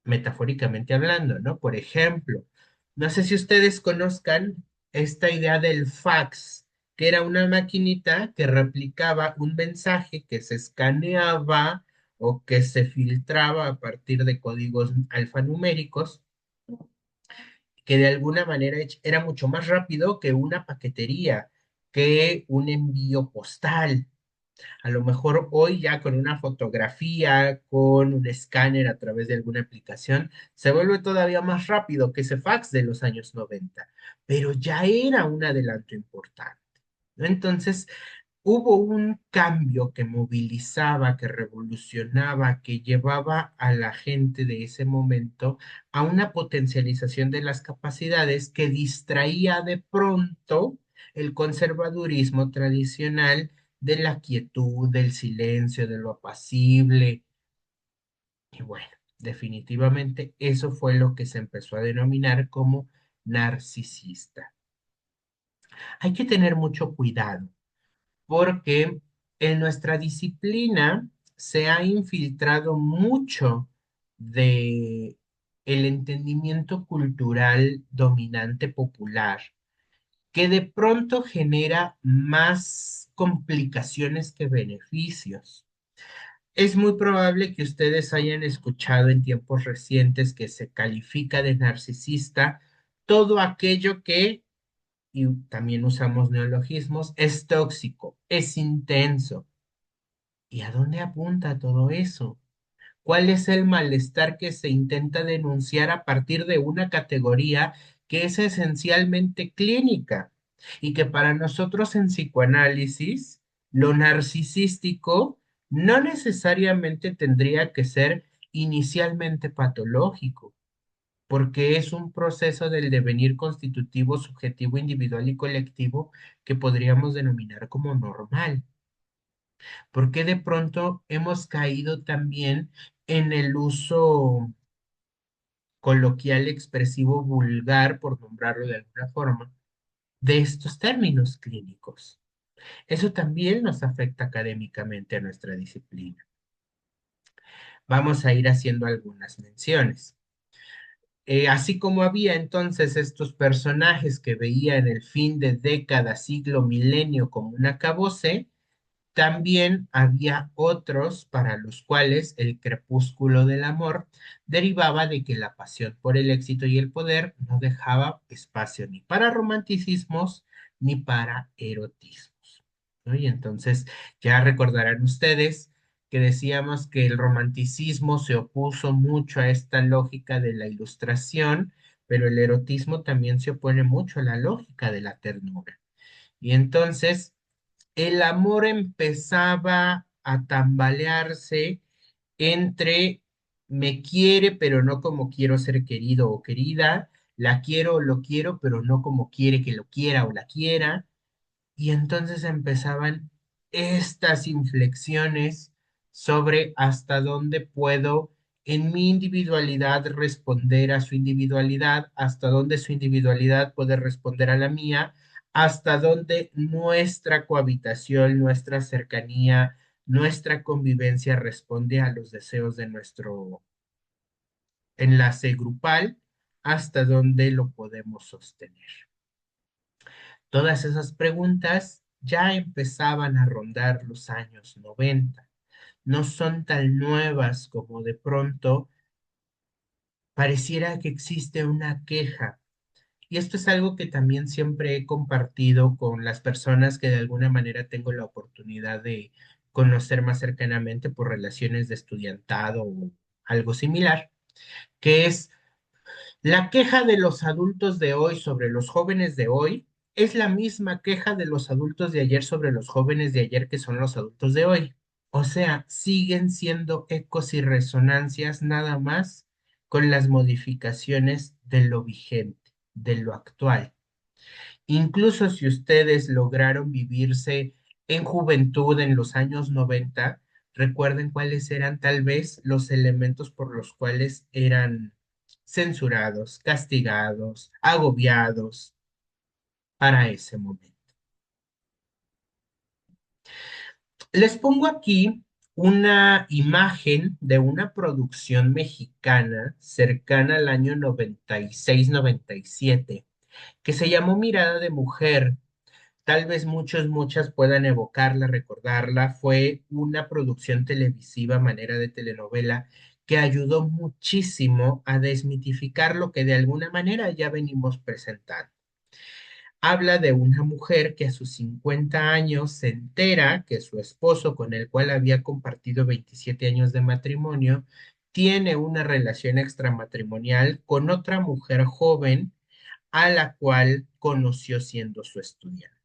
metafóricamente hablando, ¿no? Por ejemplo, no sé si ustedes conozcan esta idea del fax, que era una maquinita que replicaba un mensaje que se escaneaba o que se filtraba a partir de códigos alfanuméricos, que de alguna manera era mucho más rápido que una paquetería, que un envío postal. A lo mejor hoy ya con una fotografía, con un escáner a través de alguna aplicación, se vuelve todavía más rápido que ese fax de los años 90, pero ya era un adelanto importante, ¿no? Entonces, hubo un cambio que movilizaba, que revolucionaba, que llevaba a la gente de ese momento a una potencialización de las capacidades que distraía de pronto el conservadurismo tradicional de la quietud, del silencio, de lo apacible. Y bueno, definitivamente eso fue lo que se empezó a denominar como narcisista. Hay que tener mucho cuidado porque en nuestra disciplina se ha infiltrado mucho de el entendimiento cultural dominante popular, que de pronto genera más complicaciones que beneficios. Es muy probable que ustedes hayan escuchado en tiempos recientes que se califica de narcisista todo aquello que, y también usamos neologismos, es tóxico, es intenso. ¿Y a dónde apunta todo eso? ¿Cuál es el malestar que se intenta denunciar a partir de una categoría que es esencialmente clínica y que para nosotros en psicoanálisis, lo narcisístico no necesariamente tendría que ser inicialmente patológico, porque es un proceso del devenir constitutivo, subjetivo, individual y colectivo que podríamos denominar como normal? Porque de pronto hemos caído también en el uso coloquial, expresivo, vulgar, por nombrarlo de alguna forma, de estos términos clínicos? Eso también nos afecta académicamente a nuestra disciplina. Vamos a ir haciendo algunas menciones. Así como había entonces estos personajes que veía en el fin de década, siglo, milenio como un acabose, también había otros para los cuales el crepúsculo del amor derivaba de que la pasión por el éxito y el poder no dejaba espacio ni para romanticismos ni para erotismos, ¿no? Y entonces ya recordarán ustedes que decíamos que el romanticismo se opuso mucho a esta lógica de la ilustración, pero el erotismo también se opone mucho a la lógica de la ternura. Y entonces el amor empezaba a tambalearse entre me quiere, pero no como quiero ser querido o querida, la quiero o lo quiero, pero no como quiere que lo quiera o la quiera, y entonces empezaban estas inflexiones sobre hasta dónde puedo en mi individualidad responder a su individualidad, hasta dónde su individualidad puede responder a la mía, hasta dónde nuestra cohabitación, nuestra cercanía, nuestra convivencia responde a los deseos de nuestro enlace grupal, hasta dónde lo podemos sostener. Todas esas preguntas ya empezaban a rondar los años 90. No son tan nuevas como de pronto pareciera que existe una queja. Y esto es algo que también siempre he compartido con las personas que de alguna manera tengo la oportunidad de conocer más cercanamente por relaciones de estudiantado o algo similar, que es la queja de los adultos de hoy sobre los jóvenes de hoy es la misma queja de los adultos de ayer sobre los jóvenes de ayer que son los adultos de hoy. O sea, siguen siendo ecos y resonancias nada más con las modificaciones de lo vigente, de lo actual. Incluso si ustedes lograron vivirse en juventud en los años 90, recuerden cuáles eran tal vez los elementos por los cuales eran censurados, castigados, agobiados para ese momento. Les pongo aquí una imagen de una producción mexicana cercana al año 96-97 que se llamó Mirada de Mujer. Tal vez muchas puedan evocarla, recordarla. Fue una producción televisiva, manera de telenovela, que ayudó muchísimo a desmitificar lo que de alguna manera ya venimos presentando. Habla de una mujer que a sus 50 años se entera que su esposo, con el cual había compartido 27 años de matrimonio, tiene una relación extramatrimonial con otra mujer joven a la cual conoció siendo su estudiante.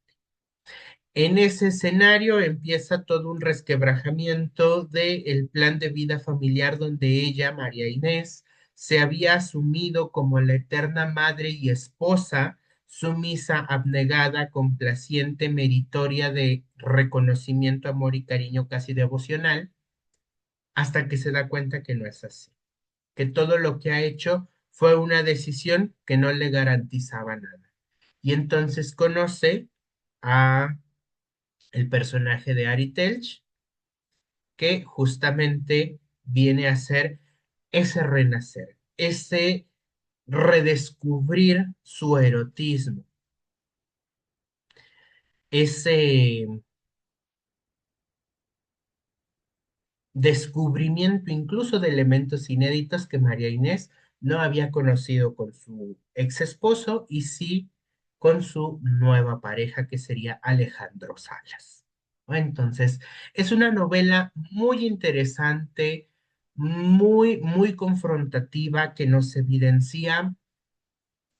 En ese escenario empieza todo un resquebrajamiento del plan de vida familiar donde ella, María Inés, se había asumido como la eterna madre y esposa, sumisa, abnegada, complaciente, meritoria de reconocimiento, amor y cariño casi devocional, hasta que se da cuenta que no es así, que todo lo que ha hecho fue una decisión que no le garantizaba nada. Y entonces conoce a el personaje de Ari Telch, que justamente viene a ser ese renacer, ese redescubrir su erotismo, ese descubrimiento incluso de elementos inéditos que María Inés no había conocido con su ex esposo y sí con su nueva pareja que sería Alejandro Salas. ¿No? Entonces, es una novela muy interesante, muy confrontativa que nos evidencia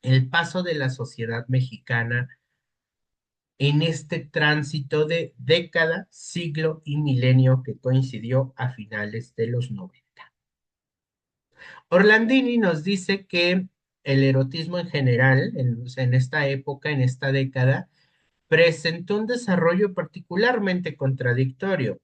el paso de la sociedad mexicana en este tránsito de década, siglo y milenio que coincidió a finales de los 90. Orlandini nos dice que el erotismo en general, en esta época, en esta década, presentó un desarrollo particularmente contradictorio.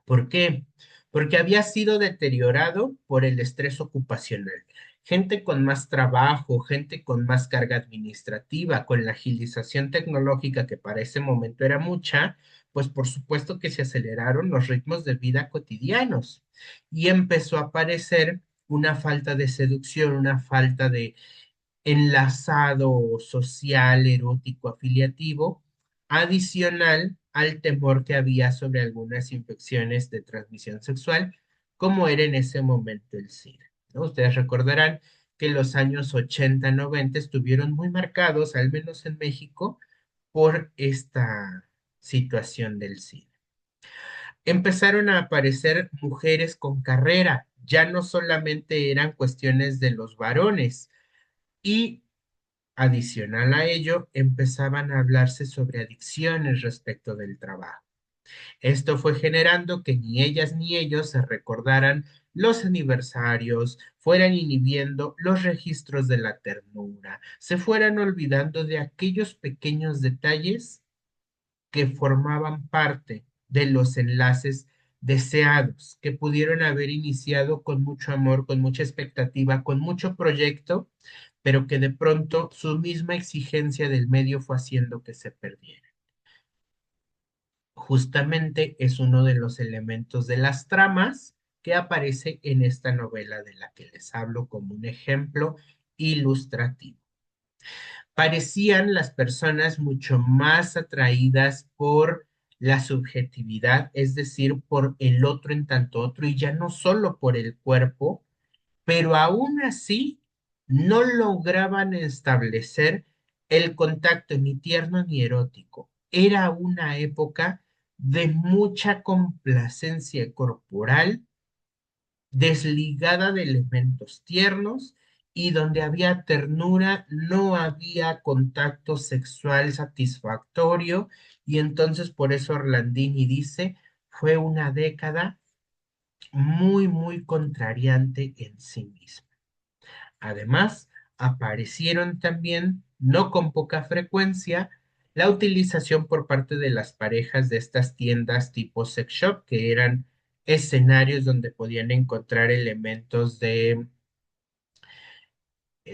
¿Por qué? Porque había sido deteriorado por el estrés ocupacional. Gente con más trabajo, gente con más carga administrativa, con la agilización tecnológica que para ese momento era mucha, pues por supuesto que se aceleraron los ritmos de vida cotidianos y empezó a aparecer una falta de seducción, una falta de enlazado social, erótico, afiliativo, adicional al temor que había sobre algunas infecciones de transmisión sexual, como era en ese momento el SIDA. ¿No? Ustedes recordarán que los años 80, 90 estuvieron muy marcados, al menos en México, por esta situación del SIDA. empezaron a aparecer mujeres con carrera, ya no solamente eran cuestiones de los varones y adicional a ello empezaban a hablarse sobre adicciones respecto del trabajo. Esto fue generando que ni ellas ni ellos se recordaran los aniversarios, fueran inhibiendo los registros de la ternura, se fueran olvidando de aquellos pequeños detalles que formaban parte de los enlaces deseados, que pudieron haber iniciado con mucho amor, con mucha expectativa, con mucho proyecto, pero que de pronto su misma exigencia del medio fue haciendo que se perdiera. Justamente es uno de los elementos de las tramas que aparece en esta novela de la que les hablo como un ejemplo ilustrativo. Parecían las personas mucho más atraídas por la subjetividad, es decir, por el otro en tanto otro, y ya no solo por el cuerpo, pero aún así no lograban establecer el contacto ni tierno ni erótico. Era una época de mucha complacencia corporal, desligada de elementos tiernos y donde había ternura, no había contacto sexual satisfactorio y entonces por eso Orlandini dice, fue una década muy contrariante en sí misma. Además, aparecieron también, no con poca frecuencia, la utilización por parte de las parejas de estas tiendas tipo sex shop, que eran escenarios donde podían encontrar elementos de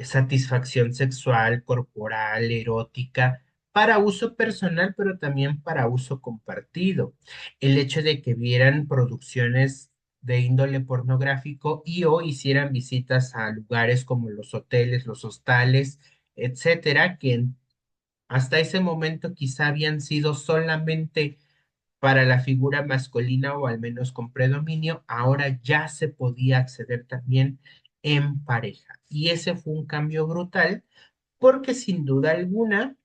satisfacción sexual, corporal, erótica, para uso personal, pero también para uso compartido. El hecho de que vieran producciones de índole pornográfico y o hicieran visitas a lugares como los hoteles, los hostales, etcétera, que hasta ese momento quizá habían sido solamente para la figura masculina o al menos con predominio, ahora ya se podía acceder también en pareja. Y ese fue un cambio brutal porque sin duda alguna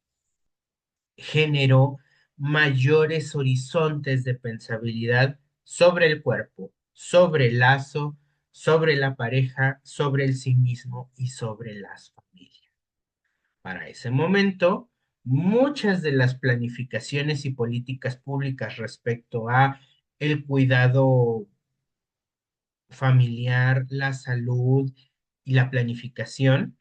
generó mayores horizontes de pensabilidad sobre el cuerpo, sobre el lazo, sobre la pareja, sobre el sí mismo y sobre las familias. Para ese momento, muchas de las planificaciones y políticas públicas respecto a el cuidado familiar, la salud y la planificación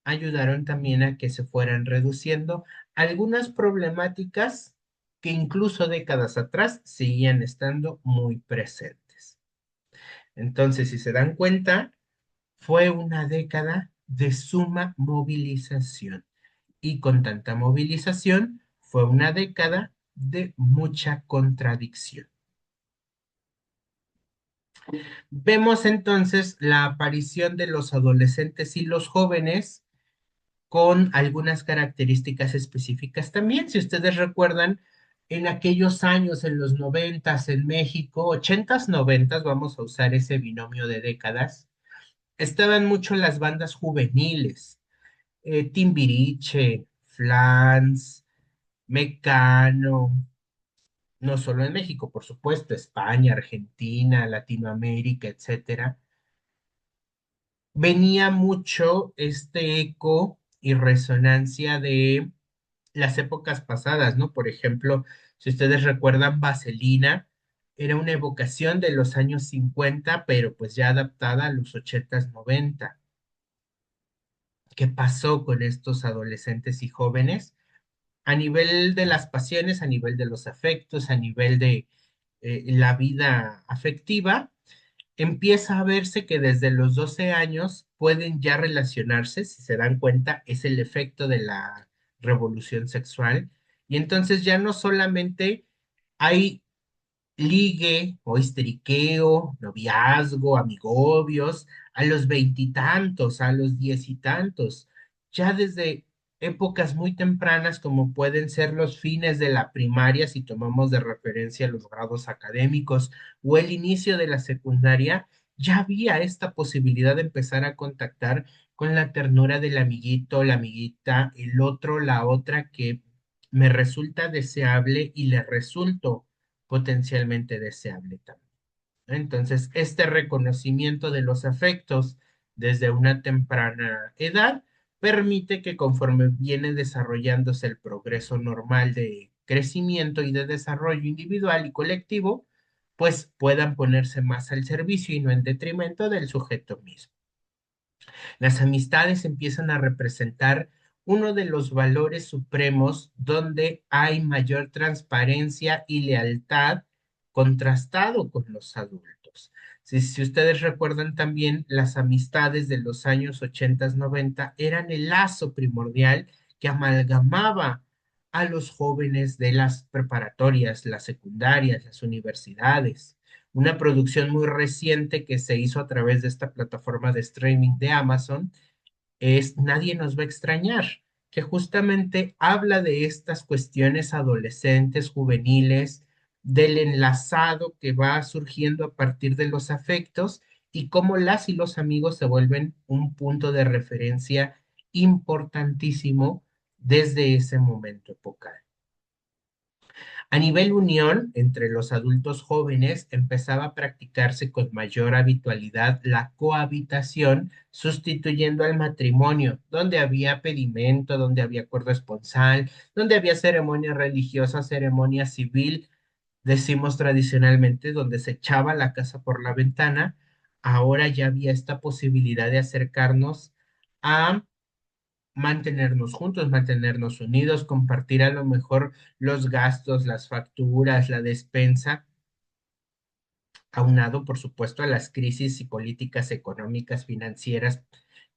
ayudaron también a que se fueran reduciendo algunas problemáticas que incluso décadas atrás seguían estando muy presentes. Entonces, si se dan cuenta, fue una década de suma movilización y con tanta movilización fue una década de mucha contradicción. Vemos entonces la aparición de los adolescentes y los jóvenes con algunas características específicas también. Si ustedes recuerdan, en aquellos años, en los noventas en México, ochentas, noventas, vamos a usar ese binomio de décadas, estaban mucho las bandas juveniles, Timbiriche, Flans, Mecano, no solo en México, por supuesto, España, Argentina, Latinoamérica, etcétera. Venía mucho este eco y resonancia de las épocas pasadas, ¿no? Por ejemplo, si ustedes recuerdan, Vaselina era una evocación de los años 50, pero pues ya adaptada a los 80s, 90. ¿Qué pasó con estos adolescentes y jóvenes? A nivel de las pasiones, a nivel de los afectos, a nivel de la vida afectiva, empieza a verse que desde los 12 años pueden ya relacionarse, si se dan cuenta, es el efecto de la revolución sexual. Y entonces ya no solamente hay ligue o histeriqueo, noviazgo, amigobios, a los veintitantos, a los diez y tantos, ya desde épocas muy tempranas como pueden ser los fines de la primaria, si tomamos de referencia los grados académicos, o el inicio de la secundaria, ya había esta posibilidad de empezar a contactar con la ternura del amiguito, la amiguita, el otro, la otra que me resulta deseable y le resulto potencialmente deseable también. Entonces, este reconocimiento de los afectos desde una temprana edad permite que conforme viene desarrollándose el progreso normal de crecimiento y de desarrollo individual y colectivo, pues puedan ponerse más al servicio y no en detrimento del sujeto mismo. Las amistades empiezan a representar uno de los valores supremos donde hay mayor transparencia y lealtad contrastado con los adultos. Si ustedes recuerdan también, las amistades de los años 80, 90 eran el lazo primordial que amalgamaba a los jóvenes de las preparatorias, las secundarias, las universidades. Una producción muy reciente que se hizo a través de esta plataforma de streaming de Amazon es Nadie nos va a extrañar, que justamente habla de estas cuestiones adolescentes, juveniles, del enlazado que va surgiendo a partir de los afectos y cómo las y los amigos se vuelven un punto de referencia importantísimo desde ese momento epocal. A nivel unión entre los adultos jóvenes empezaba a practicarse con mayor habitualidad la cohabitación, sustituyendo al matrimonio, donde había pedimento, donde había acuerdo esponsal, donde había ceremonia religiosa, ceremonia civil, decimos tradicionalmente, donde se echaba la casa por la ventana. Ahora ya había esta posibilidad de acercarnos a mantenernos juntos, mantenernos unidos, compartir a lo mejor los gastos, las facturas, la despensa, aunado, por supuesto, a las crisis y políticas económicas financieras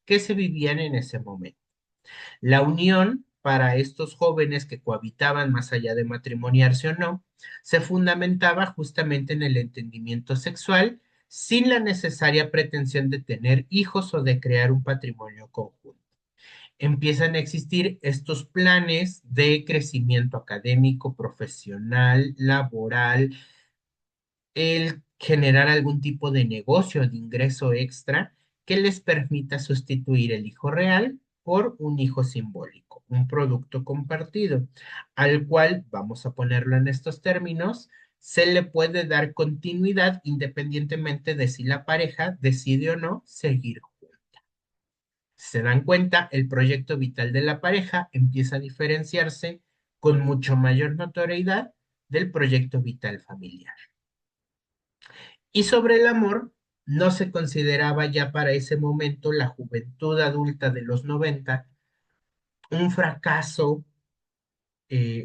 que se vivían en ese momento. La unión para estos jóvenes que cohabitaban más allá de matrimoniarse o no, se fundamentaba justamente en el entendimiento sexual, sin la necesaria pretensión de tener hijos o de crear un patrimonio conjunto. Empiezan a existir estos planes de crecimiento académico, profesional, laboral, el generar algún tipo de negocio de ingreso extra que les permita sustituir el hijo real por un hijo simbólico, un producto compartido, al cual, vamos a ponerlo en estos términos, se le puede dar continuidad independientemente de si la pareja decide o no seguir. Se dan cuenta, el proyecto vital de la pareja empieza a diferenciarse con mucho mayor notoriedad del proyecto vital familiar. Y sobre el amor, no se consideraba ya para ese momento la juventud adulta de los 90 un fracaso,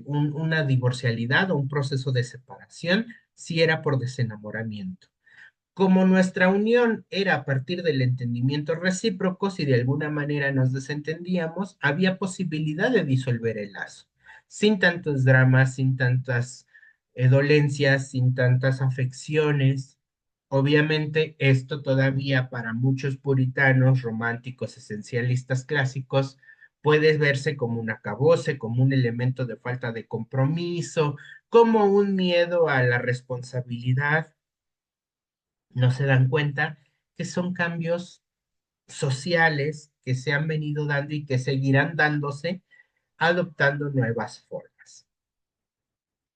una divorcialidad o un proceso de separación si era por desenamoramiento. Como nuestra unión era a partir del entendimiento recíproco, si de alguna manera nos desentendíamos, había posibilidad de disolver el lazo, sin tantos dramas, sin tantas dolencias, sin tantas afecciones. Obviamente, esto todavía para muchos puritanos, románticos, esencialistas clásicos, puede verse como un acabose, como un elemento de falta de compromiso, como un miedo a la responsabilidad. No se dan cuenta que son cambios sociales que se han venido dando y que seguirán dándose, adoptando nuevas formas.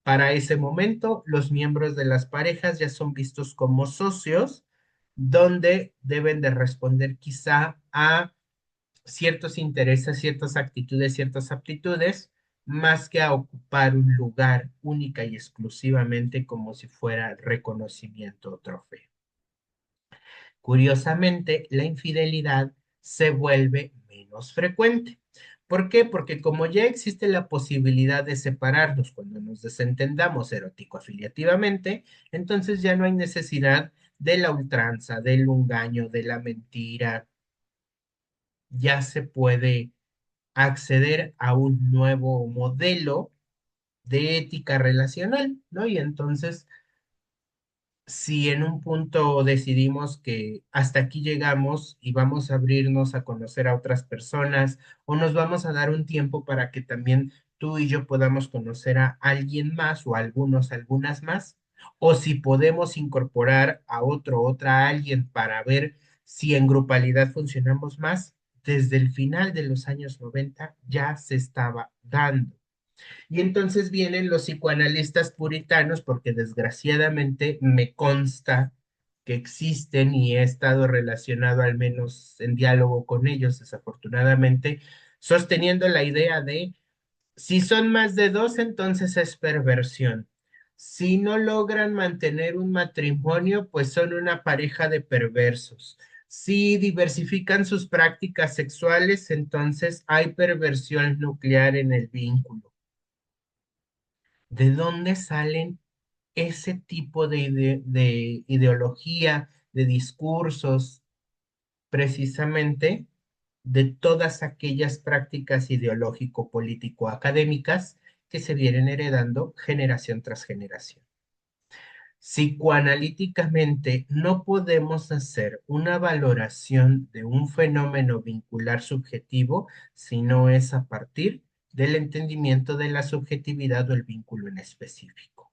Para ese momento, los miembros de las parejas ya son vistos como socios, donde deben de responder quizá a ciertos intereses, ciertas actitudes, ciertas aptitudes, más que a ocupar un lugar única y exclusivamente como si fuera reconocimiento o trofeo. Curiosamente, la infidelidad se vuelve menos frecuente. ¿Por qué? Porque como ya existe la posibilidad de separarnos cuando nos desentendamos erótico-afiliativamente, entonces ya no hay necesidad de la ultranza, del engaño, de la mentira. Ya se puede acceder a un nuevo modelo de ética relacional, ¿no? Y entonces si en un punto decidimos que hasta aquí llegamos y vamos a abrirnos a conocer a otras personas o nos vamos a dar un tiempo para que también tú y yo podamos conocer a alguien más o algunos, algunas más, o si podemos incorporar a otro, otra alguien para ver si en grupalidad funcionamos más, desde el final de los años 90 ya se estaba dando. Y entonces vienen los psicoanalistas puritanos, porque desgraciadamente me consta que existen y he estado relacionado al menos en diálogo con ellos, desafortunadamente, sosteniendo la idea de si son más de dos, entonces es perversión. Si no logran mantener un matrimonio, pues son una pareja de perversos. Si diversifican sus prácticas sexuales, entonces hay perversión nuclear en el vínculo. ¿De dónde salen ese tipo de ideología, de discursos, precisamente de todas aquellas prácticas ideológico-político-académicas que se vienen heredando generación tras generación? Psicoanalíticamente no podemos hacer una valoración de un fenómeno vincular subjetivo si no es a partir del entendimiento de la subjetividad o el vínculo en específico.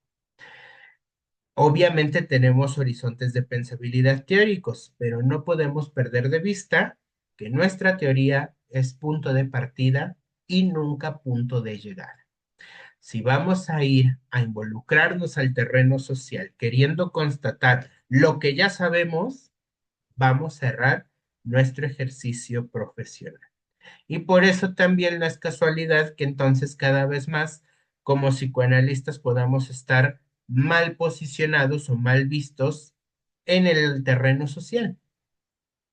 Obviamente tenemos horizontes de pensabilidad teóricos, pero no podemos perder de vista que nuestra teoría es punto de partida y nunca punto de llegada. Si vamos a ir a involucrarnos al terreno social queriendo constatar lo que ya sabemos, vamos a errar nuestro ejercicio profesional. Y por eso también no es casualidad que entonces cada vez más como psicoanalistas podamos estar mal posicionados o mal vistos en el terreno social,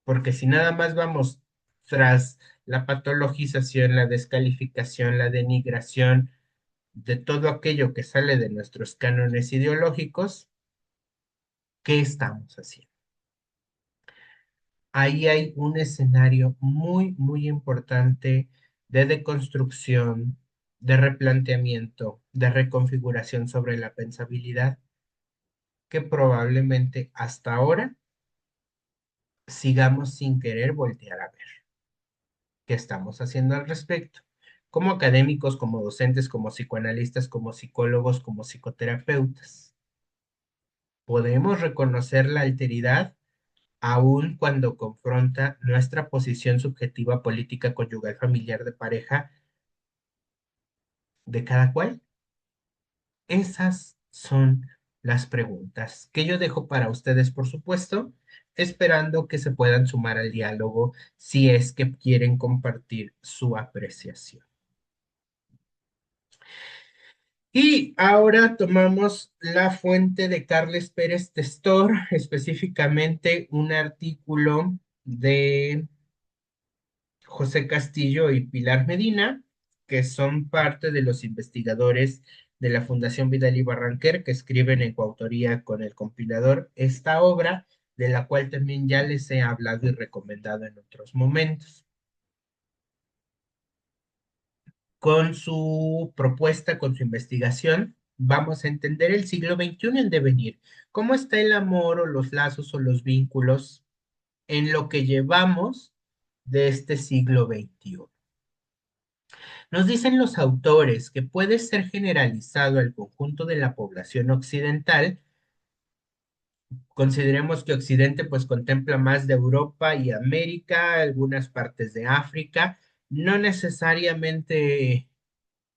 porque si nada más vamos tras la patologización, la descalificación, la denigración de todo aquello que sale de nuestros cánones ideológicos, ¿qué estamos haciendo? Ahí hay un escenario muy, muy importante de deconstrucción, de replanteamiento, de reconfiguración sobre la pensabilidad que probablemente hasta ahora sigamos sin querer voltear a ver qué estamos haciendo al respecto. Como académicos, como docentes, como psicoanalistas, como psicólogos, como psicoterapeutas, podemos reconocer la alteridad aun cuando confronta nuestra posición subjetiva política, conyugal, familiar, de pareja, de cada cual. Esas son las preguntas que yo dejo para ustedes, por supuesto, esperando que se puedan sumar al diálogo si es que quieren compartir su apreciación. Y ahora tomamos la fuente de Carles Pérez Testor, específicamente un artículo de José Castillo y Pilar Medina, que son parte de los investigadores de la Fundación Vidal y Barranquer, que escriben en coautoría con el compilador esta obra, de la cual también ya les he hablado y recomendado en otros momentos. Con su propuesta, con su investigación, vamos a entender el siglo XXI en devenir, cómo está el amor o los lazos o los vínculos en lo que llevamos de este siglo XXI. Nos dicen los autores que puede ser generalizado al conjunto de la población occidental. Consideremos que Occidente pues contempla más de Europa y América, algunas partes de África, no necesariamente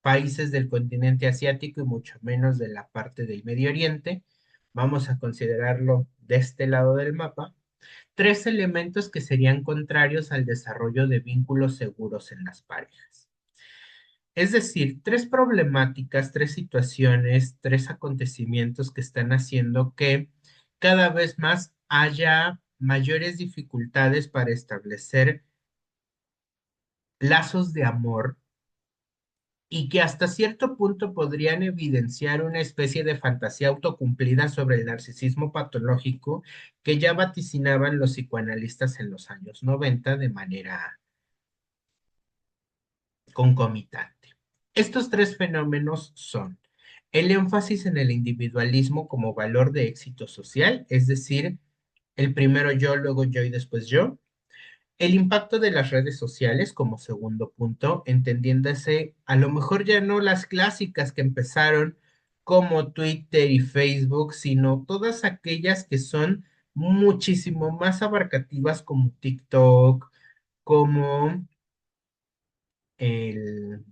países del continente asiático y mucho menos de la parte del Medio Oriente. Vamos a considerarlo de este lado del mapa. Tres elementos que serían contrarios al desarrollo de vínculos seguros en las parejas. Es decir, tres problemáticas, tres situaciones, tres acontecimientos que están haciendo que cada vez más haya mayores dificultades para establecer lazos de amor y que hasta cierto punto podrían evidenciar una especie de fantasía autocumplida sobre el narcisismo patológico que ya vaticinaban los psicoanalistas en los años 90 de manera concomitante. Estos tres fenómenos son el énfasis en el individualismo como valor de éxito social, es decir, el primero yo, luego yo y después yo. El impacto de las redes sociales como segundo punto, entendiéndose a lo mejor ya no las clásicas que empezaron como Twitter y Facebook, sino todas aquellas que son muchísimo más abarcativas como TikTok, como el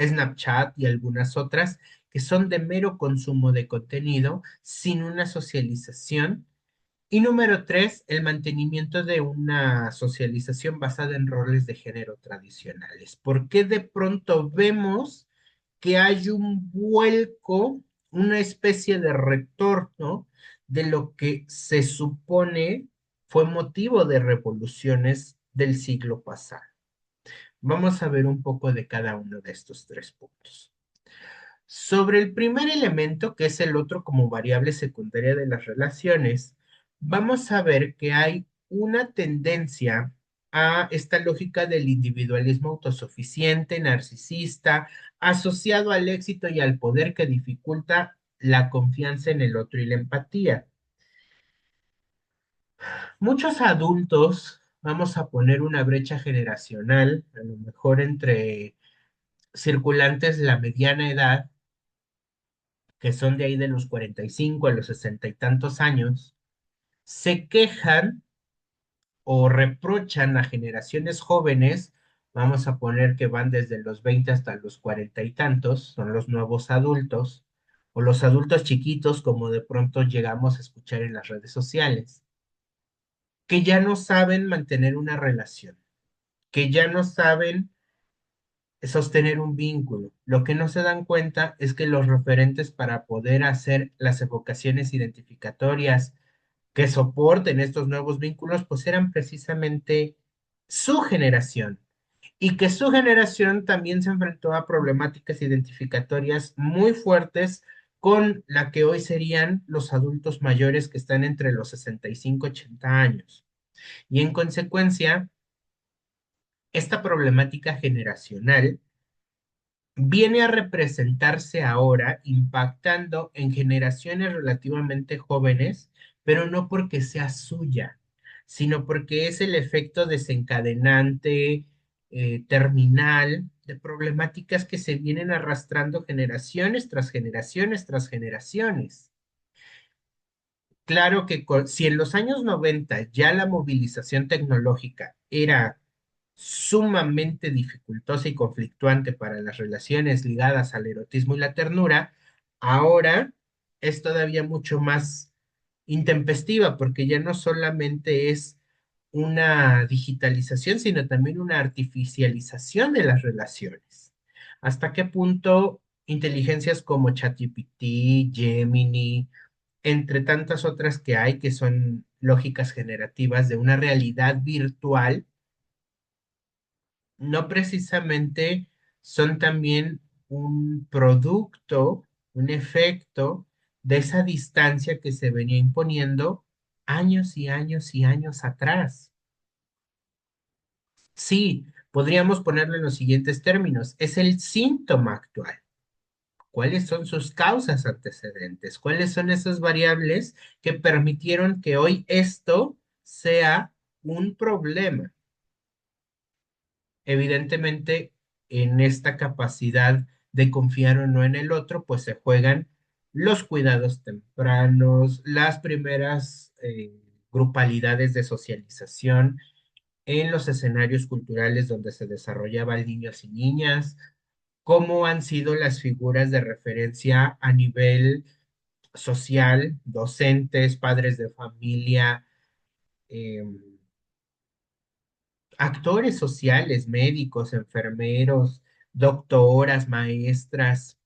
Snapchat y algunas otras que son de mero consumo de contenido sin una socialización. Y número tres, el mantenimiento de una socialización basada en roles de género tradicionales. ¿Por qué de pronto vemos que hay un vuelco, una especie de retorno de lo que se supone fue motivo de revoluciones del siglo pasado? Vamos a ver un poco de cada uno de estos tres puntos. Sobre el primer elemento, que es el otro como variable secundaria de las relaciones, vamos a ver que hay una tendencia a esta lógica del individualismo autosuficiente, narcisista, asociado al éxito y al poder que dificulta la confianza en el otro y la empatía. Muchos adultos, vamos a poner una brecha generacional, a lo mejor entre circulantes de la mediana edad, que son de ahí de los 45 a los 60 y tantos años, se quejan o reprochan a generaciones jóvenes, vamos a poner que van desde los 20 hasta los 40 y tantos, son los nuevos adultos, o los adultos chiquitos, como de pronto llegamos a escuchar en las redes sociales, que ya no saben mantener una relación, que ya no saben sostener un vínculo. Lo que no se dan cuenta es que los referentes para poder hacer las evocaciones identificatorias que soporten estos nuevos vínculos, pues eran precisamente su generación. Y que su generación también se enfrentó a problemáticas identificatorias muy fuertes con la que hoy serían los adultos mayores que están entre los 65 y 80 años. Y en consecuencia, esta problemática generacional viene a representarse ahora impactando en generaciones relativamente jóvenes, pero no porque sea suya, sino porque es el efecto desencadenante, terminal de problemáticas que se vienen arrastrando generaciones tras generaciones tras generaciones. Claro que si en los años 90 ya la movilización tecnológica era sumamente dificultosa y conflictuante para las relaciones ligadas al erotismo y la ternura, ahora es todavía mucho más intempestiva porque ya no solamente es una digitalización, sino también una artificialización de las relaciones. ¿Hasta qué punto inteligencias como ChatGPT, Gemini, entre tantas otras que hay que son lógicas generativas de una realidad virtual, no precisamente son también un producto, un efecto de esa distancia que se venía imponiendo años y años y años atrás? Sí, podríamos ponerlo en los siguientes términos. Es el síntoma actual. ¿Cuáles son sus causas antecedentes? ¿Cuáles son esas variables que permitieron que hoy esto sea un problema? Evidentemente, en esta capacidad de confiar o no en el otro, pues se juegan los cuidados tempranos, las primeras grupalidades de socialización en los escenarios culturales donde se desarrollaban niños y niñas, cómo han sido las figuras de referencia a nivel social, docentes, padres de familia, eh, actores sociales, médicos, enfermeros, doctoras, maestras.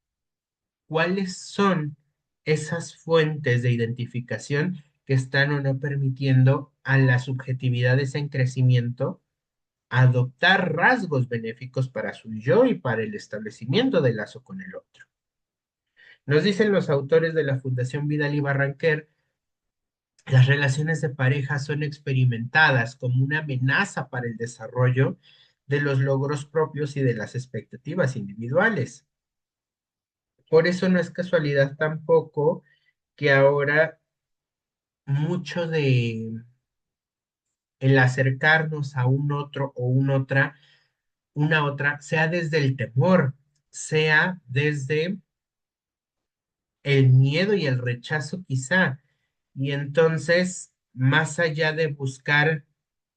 ¿Cuáles son esas fuentes de identificación que están o no permitiendo a las subjetividades en crecimiento adoptar rasgos benéficos para su yo y para el establecimiento del lazo con el otro? Nos dicen los autores de la Fundación Vidal y Barranquer: las relaciones de pareja son experimentadas como una amenaza para el desarrollo de los logros propios y de las expectativas individuales. Por eso no es casualidad tampoco que ahora mucho de el acercarnos a un otro o una otra, sea desde el temor, sea desde el miedo y el rechazo quizá. Y entonces, más allá de buscar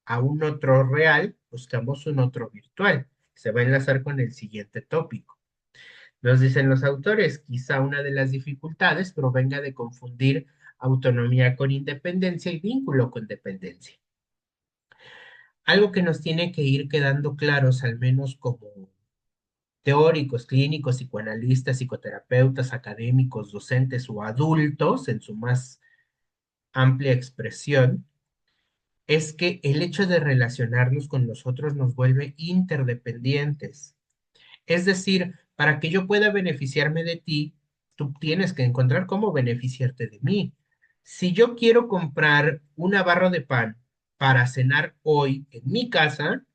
a un otro real, buscamos un otro virtual. Se va a enlazar con el siguiente tópico. Nos dicen los autores, quizá una de las dificultades provenga de confundir autonomía con independencia y vínculo con dependencia. Algo que nos tiene que ir quedando claros, al menos como teóricos, clínicos, psicoanalistas, psicoterapeutas, académicos, docentes o adultos en su más amplia expresión, es que el hecho de relacionarnos con los otros nos vuelve interdependientes. Es decir, para que yo pueda beneficiarme de ti, tú tienes que encontrar cómo beneficiarte de mí. Si yo quiero comprar una barra de pan para cenar hoy en mi casa,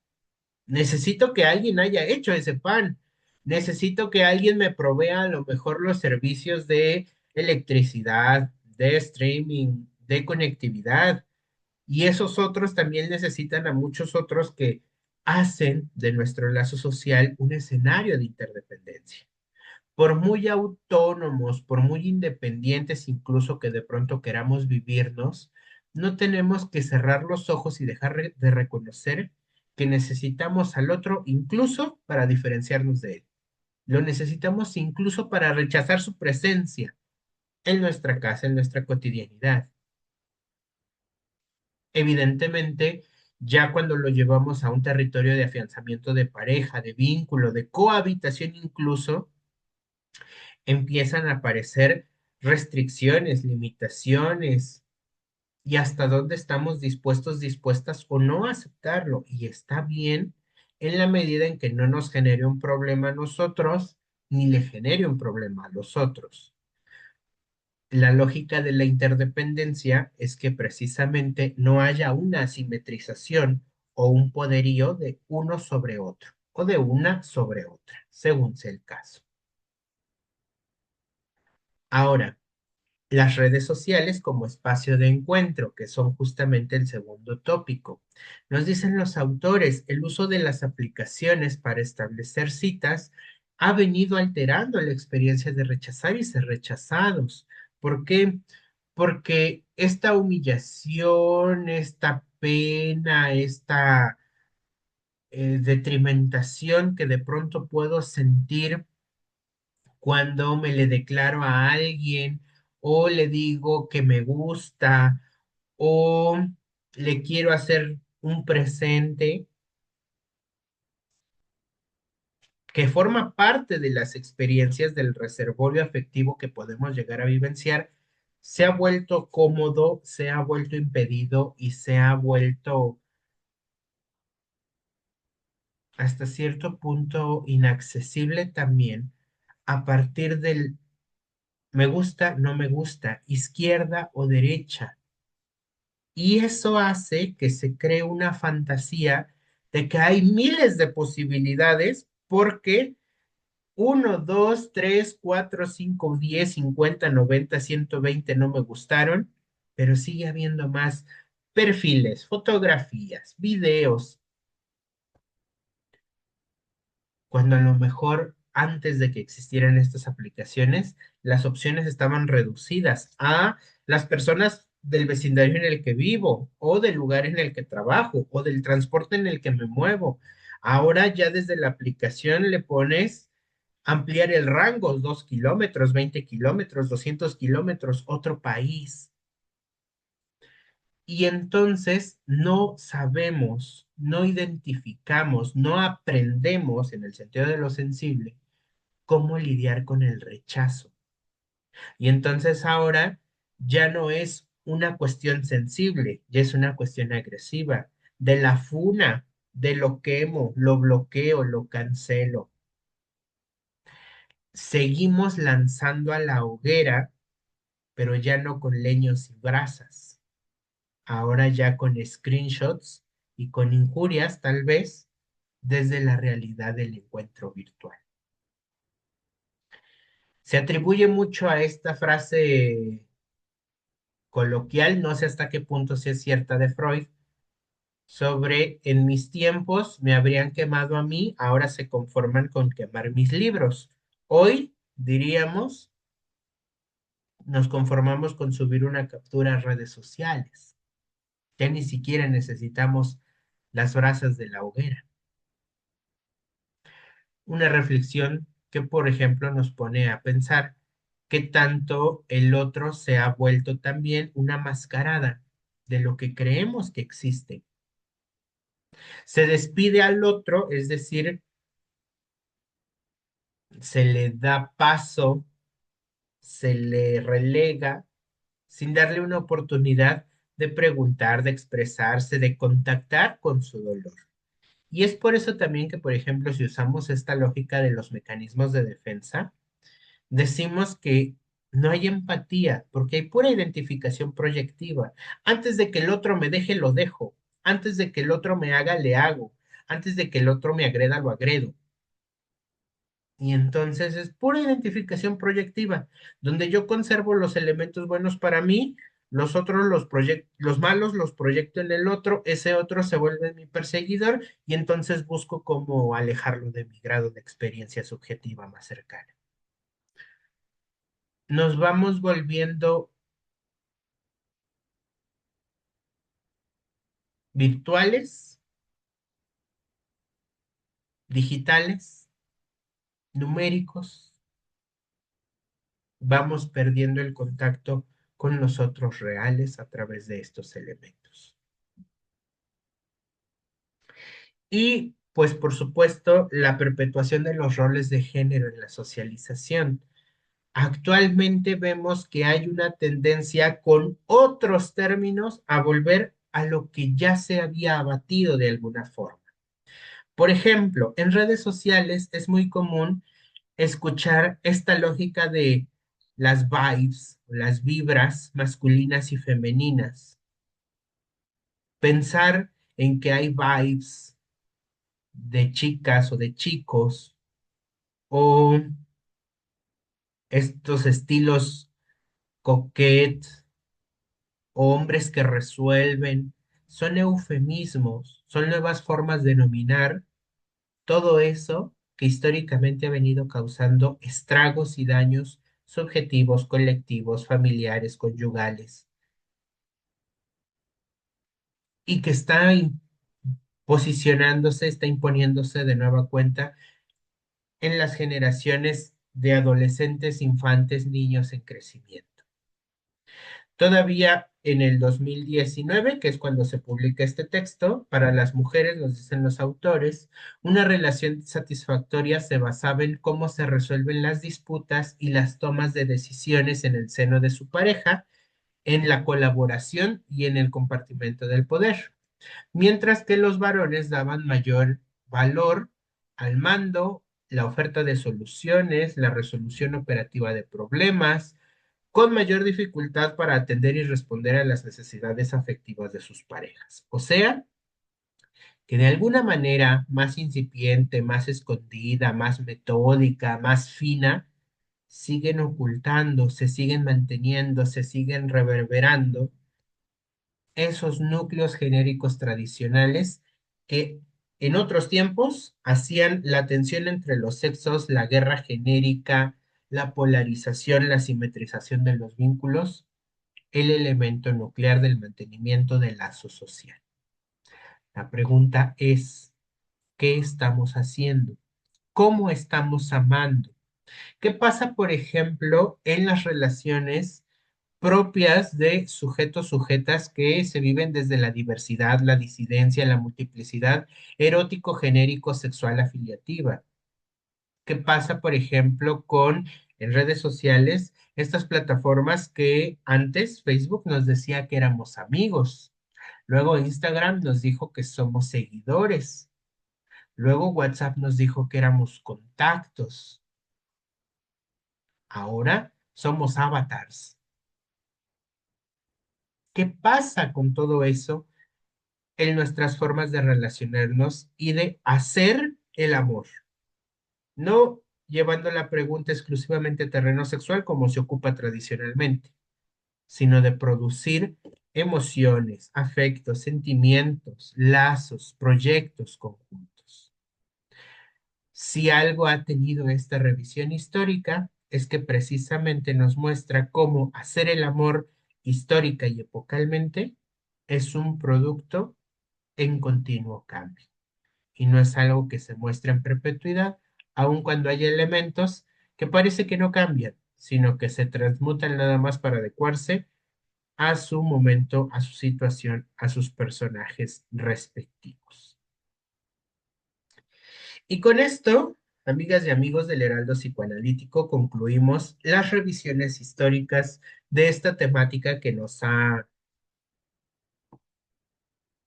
necesito que alguien haya hecho ese pan. Necesito que alguien me provea a lo mejor los servicios de electricidad, de streaming, de conectividad. Y esos otros también necesitan a muchos otros que hacen de nuestro lazo social un escenario de interdependencia. Por muy autónomos, por muy independientes incluso que de pronto queramos vivirnos, no tenemos que cerrar los ojos y dejar de reconocer que necesitamos al otro incluso para diferenciarnos de él. Lo necesitamos incluso para rechazar su presencia en nuestra casa, en nuestra cotidianidad. Evidentemente, ya cuando lo llevamos a un territorio de afianzamiento de pareja, de vínculo, de cohabitación incluso, empiezan a aparecer restricciones, limitaciones y hasta dónde estamos dispuestos, dispuestas o no a aceptarlo. Y está bien en la medida en que no nos genere un problema a nosotros ni le genere un problema a los otros. La lógica de la interdependencia es que precisamente no haya una asimetrización o un poderío de uno sobre otro o de una sobre otra, según sea el caso. Ahora, las redes sociales como espacio de encuentro, que son justamente el segundo tópico. Nos dicen los autores, el uso de las aplicaciones para establecer citas ha venido alterando la experiencia de rechazar y ser rechazados. ¿Por qué? Porque esta humillación, esta pena, esta detrimentación que de pronto puedo sentir cuando me le declaro a alguien o le digo que me gusta o le quiero hacer un presente que forma parte de las experiencias del reservorio afectivo que podemos llegar a vivenciar, se ha vuelto cómodo, se ha vuelto impedido y se ha vuelto hasta cierto punto inaccesible también a partir del me gusta, no me gusta, izquierda o derecha. Y eso hace que se cree una fantasía de que hay miles de posibilidades porque 1, 2, 3, 4, 5, 10, 50, 90, 120 no me gustaron, pero sigue habiendo más perfiles, fotografías, videos, cuando a lo mejor antes de que existieran estas aplicaciones, las opciones estaban reducidas a las personas del vecindario en el que vivo, o del lugar en el que trabajo, o del transporte en el que me muevo. Ahora ya desde la aplicación le pones ampliar el rango, 2 kilómetros, 20 kilómetros, 200 kilómetros, otro país. Y entonces no sabemos, no identificamos, no aprendemos en el sentido de lo sensible cómo lidiar con el rechazo. Y entonces ahora ya no es una cuestión sensible, ya es una cuestión agresiva, de la funa, de lo quemo, lo bloqueo, lo cancelo. Seguimos lanzando a la hoguera, pero ya no con leños y brasas, ahora ya con screenshots y con injurias tal vez desde la realidad del encuentro virtual. Se atribuye mucho a esta frase coloquial, no sé hasta qué punto sea cierta de Freud, sobre en mis tiempos me habrían quemado a mí, ahora se conforman con quemar mis libros. Hoy diríamos, nos conformamos con subir una captura a redes sociales. Ya ni siquiera necesitamos las brasas de la hoguera. Una reflexión que, por ejemplo, nos pone a pensar qué tanto el otro se ha vuelto también una mascarada de lo que creemos que existe. Se despide al otro, es decir, se le da paso, se le relega sin darle una oportunidad de preguntar, de expresarse, de contactar con su dolor. Y es por eso también que, por ejemplo, si usamos esta lógica de los mecanismos de defensa, decimos que no hay empatía, porque hay pura identificación proyectiva. Antes de que el otro me deje, lo dejo. Antes de que el otro me haga, le hago. Antes de que el otro me agreda, lo agredo. Y entonces es pura identificación proyectiva, donde yo conservo los elementos buenos para mí, los otros los malos los proyecto en el otro, ese otro se vuelve mi perseguidor y entonces busco cómo alejarlo de mi grado de experiencia subjetiva más cercana. Nos vamos volviendo virtuales, digitales, numéricos, vamos perdiendo el contacto con los otros reales a través de estos elementos. Y pues por supuesto la perpetuación de los roles de género en la socialización. Actualmente vemos que hay una tendencia con otros términos a volver a lo que ya se había abatido de alguna forma. Por ejemplo, en redes sociales es muy común escuchar esta lógica de las vibes, las vibras masculinas y femeninas. Pensar en que hay vibes de chicas o de chicos o estos estilos coquet, hombres que resuelven, son eufemismos, son nuevas formas de nominar todo eso que históricamente ha venido causando estragos y daños subjetivos, colectivos, familiares, conyugales, y que está posicionándose, está imponiéndose de nueva cuenta en las generaciones de adolescentes, infantes, niños en crecimiento. Todavía en el 2019, que es cuando se publica este texto, para las mujeres, nos dicen los autores, una relación satisfactoria se basaba en cómo se resuelven las disputas y las tomas de decisiones en el seno de su pareja, en la colaboración y en el compartimento del poder, mientras que los varones daban mayor valor al mando, la oferta de soluciones, la resolución operativa de problemas, con mayor dificultad para atender y responder a las necesidades afectivas de sus parejas. O sea, que de alguna manera más incipiente, más escondida, más metódica, más fina, siguen ocultando, se siguen manteniendo, se siguen reverberando esos núcleos genéricos tradicionales que en otros tiempos hacían la tensión entre los sexos, la guerra genérica, la polarización, la simetrización de los vínculos, el elemento nuclear del mantenimiento del lazo social. La pregunta es, ¿qué estamos haciendo? ¿Cómo estamos amando? ¿Qué pasa, por ejemplo, en las relaciones propias de sujetos, sujetas que se viven desde la diversidad, la disidencia, la multiplicidad erótico, genérico, sexual, afiliativa? ¿Qué pasa, por ejemplo, con en redes sociales, estas plataformas que antes Facebook nos decía que éramos amigos, luego Instagram nos dijo que somos seguidores, luego WhatsApp nos dijo que éramos contactos, ahora somos avatars? ¿Qué pasa con todo eso en nuestras formas de relacionarnos y de hacer el amor? No llevando la pregunta exclusivamente a terreno sexual como se ocupa tradicionalmente, sino de producir emociones, afectos, sentimientos, lazos, proyectos conjuntos. Si algo ha tenido esta revisión histórica, es que precisamente nos muestra cómo hacer el amor histórica y epocalmente es un producto en continuo cambio y no es algo que se muestra en perpetuidad aun cuando hay elementos que parece que no cambian, sino que se transmutan nada más para adecuarse a su momento, a su situación, a sus personajes respectivos. Y con esto, amigas y amigos del Heraldo Psicoanalítico, concluimos las revisiones históricas de esta temática que nos ha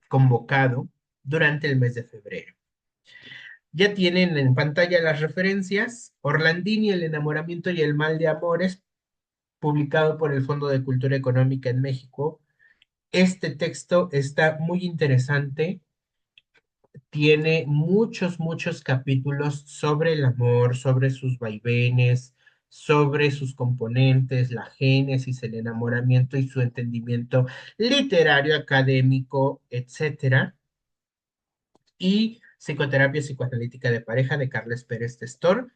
convocado durante el mes de febrero. Ya tienen en pantalla las referencias. Orlandini, El enamoramiento y el mal de amores, publicado por el Fondo de Cultura Económica en México. Este texto está muy interesante, tiene muchos capítulos sobre el amor, sobre sus vaivenes, sobre sus componentes, la génesis, el enamoramiento y su entendimiento literario, académico, etcétera. Y Psicoterapia Psicoanalítica de Pareja de Carles Pérez Testor,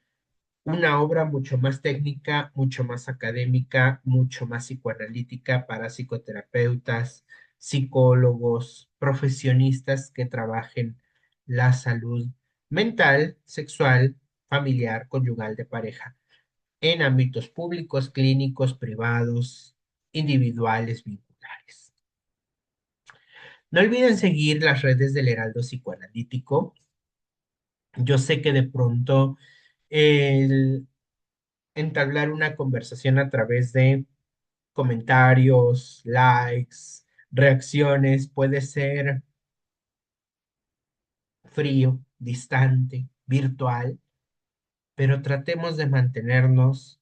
una obra mucho más técnica, mucho más académica, mucho más psicoanalítica para psicoterapeutas, psicólogos, profesionistas que trabajen la salud mental, sexual, familiar, conyugal de pareja en ámbitos públicos, clínicos, privados, individuales, vinculares. No olviden seguir las redes del Heraldo Psicoanalítico. Yo sé que de pronto el entablar una conversación a través de comentarios, likes, reacciones puede ser frío, distante, virtual, pero tratemos de mantenernos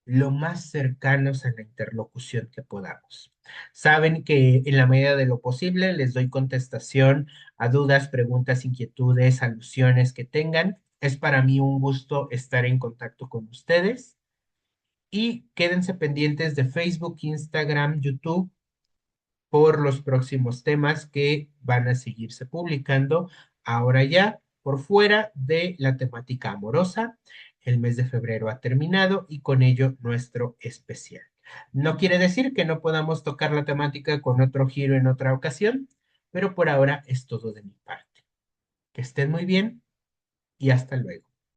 lo más cercanos a la interlocución que podamos. Saben que en la medida de lo posible les doy contestación a dudas, preguntas, inquietudes, alusiones que tengan. Es para mí un gusto estar en contacto con ustedes y quédense pendientes de Facebook, Instagram, YouTube por los próximos temas que van a seguirse publicando ahora ya por fuera de la temática amorosa. El mes de febrero ha terminado y con ello nuestro especial. No quiere decir que no podamos tocar la temática con otro giro en otra ocasión, pero por ahora es todo de mi parte. Que estén muy bien y hasta luego.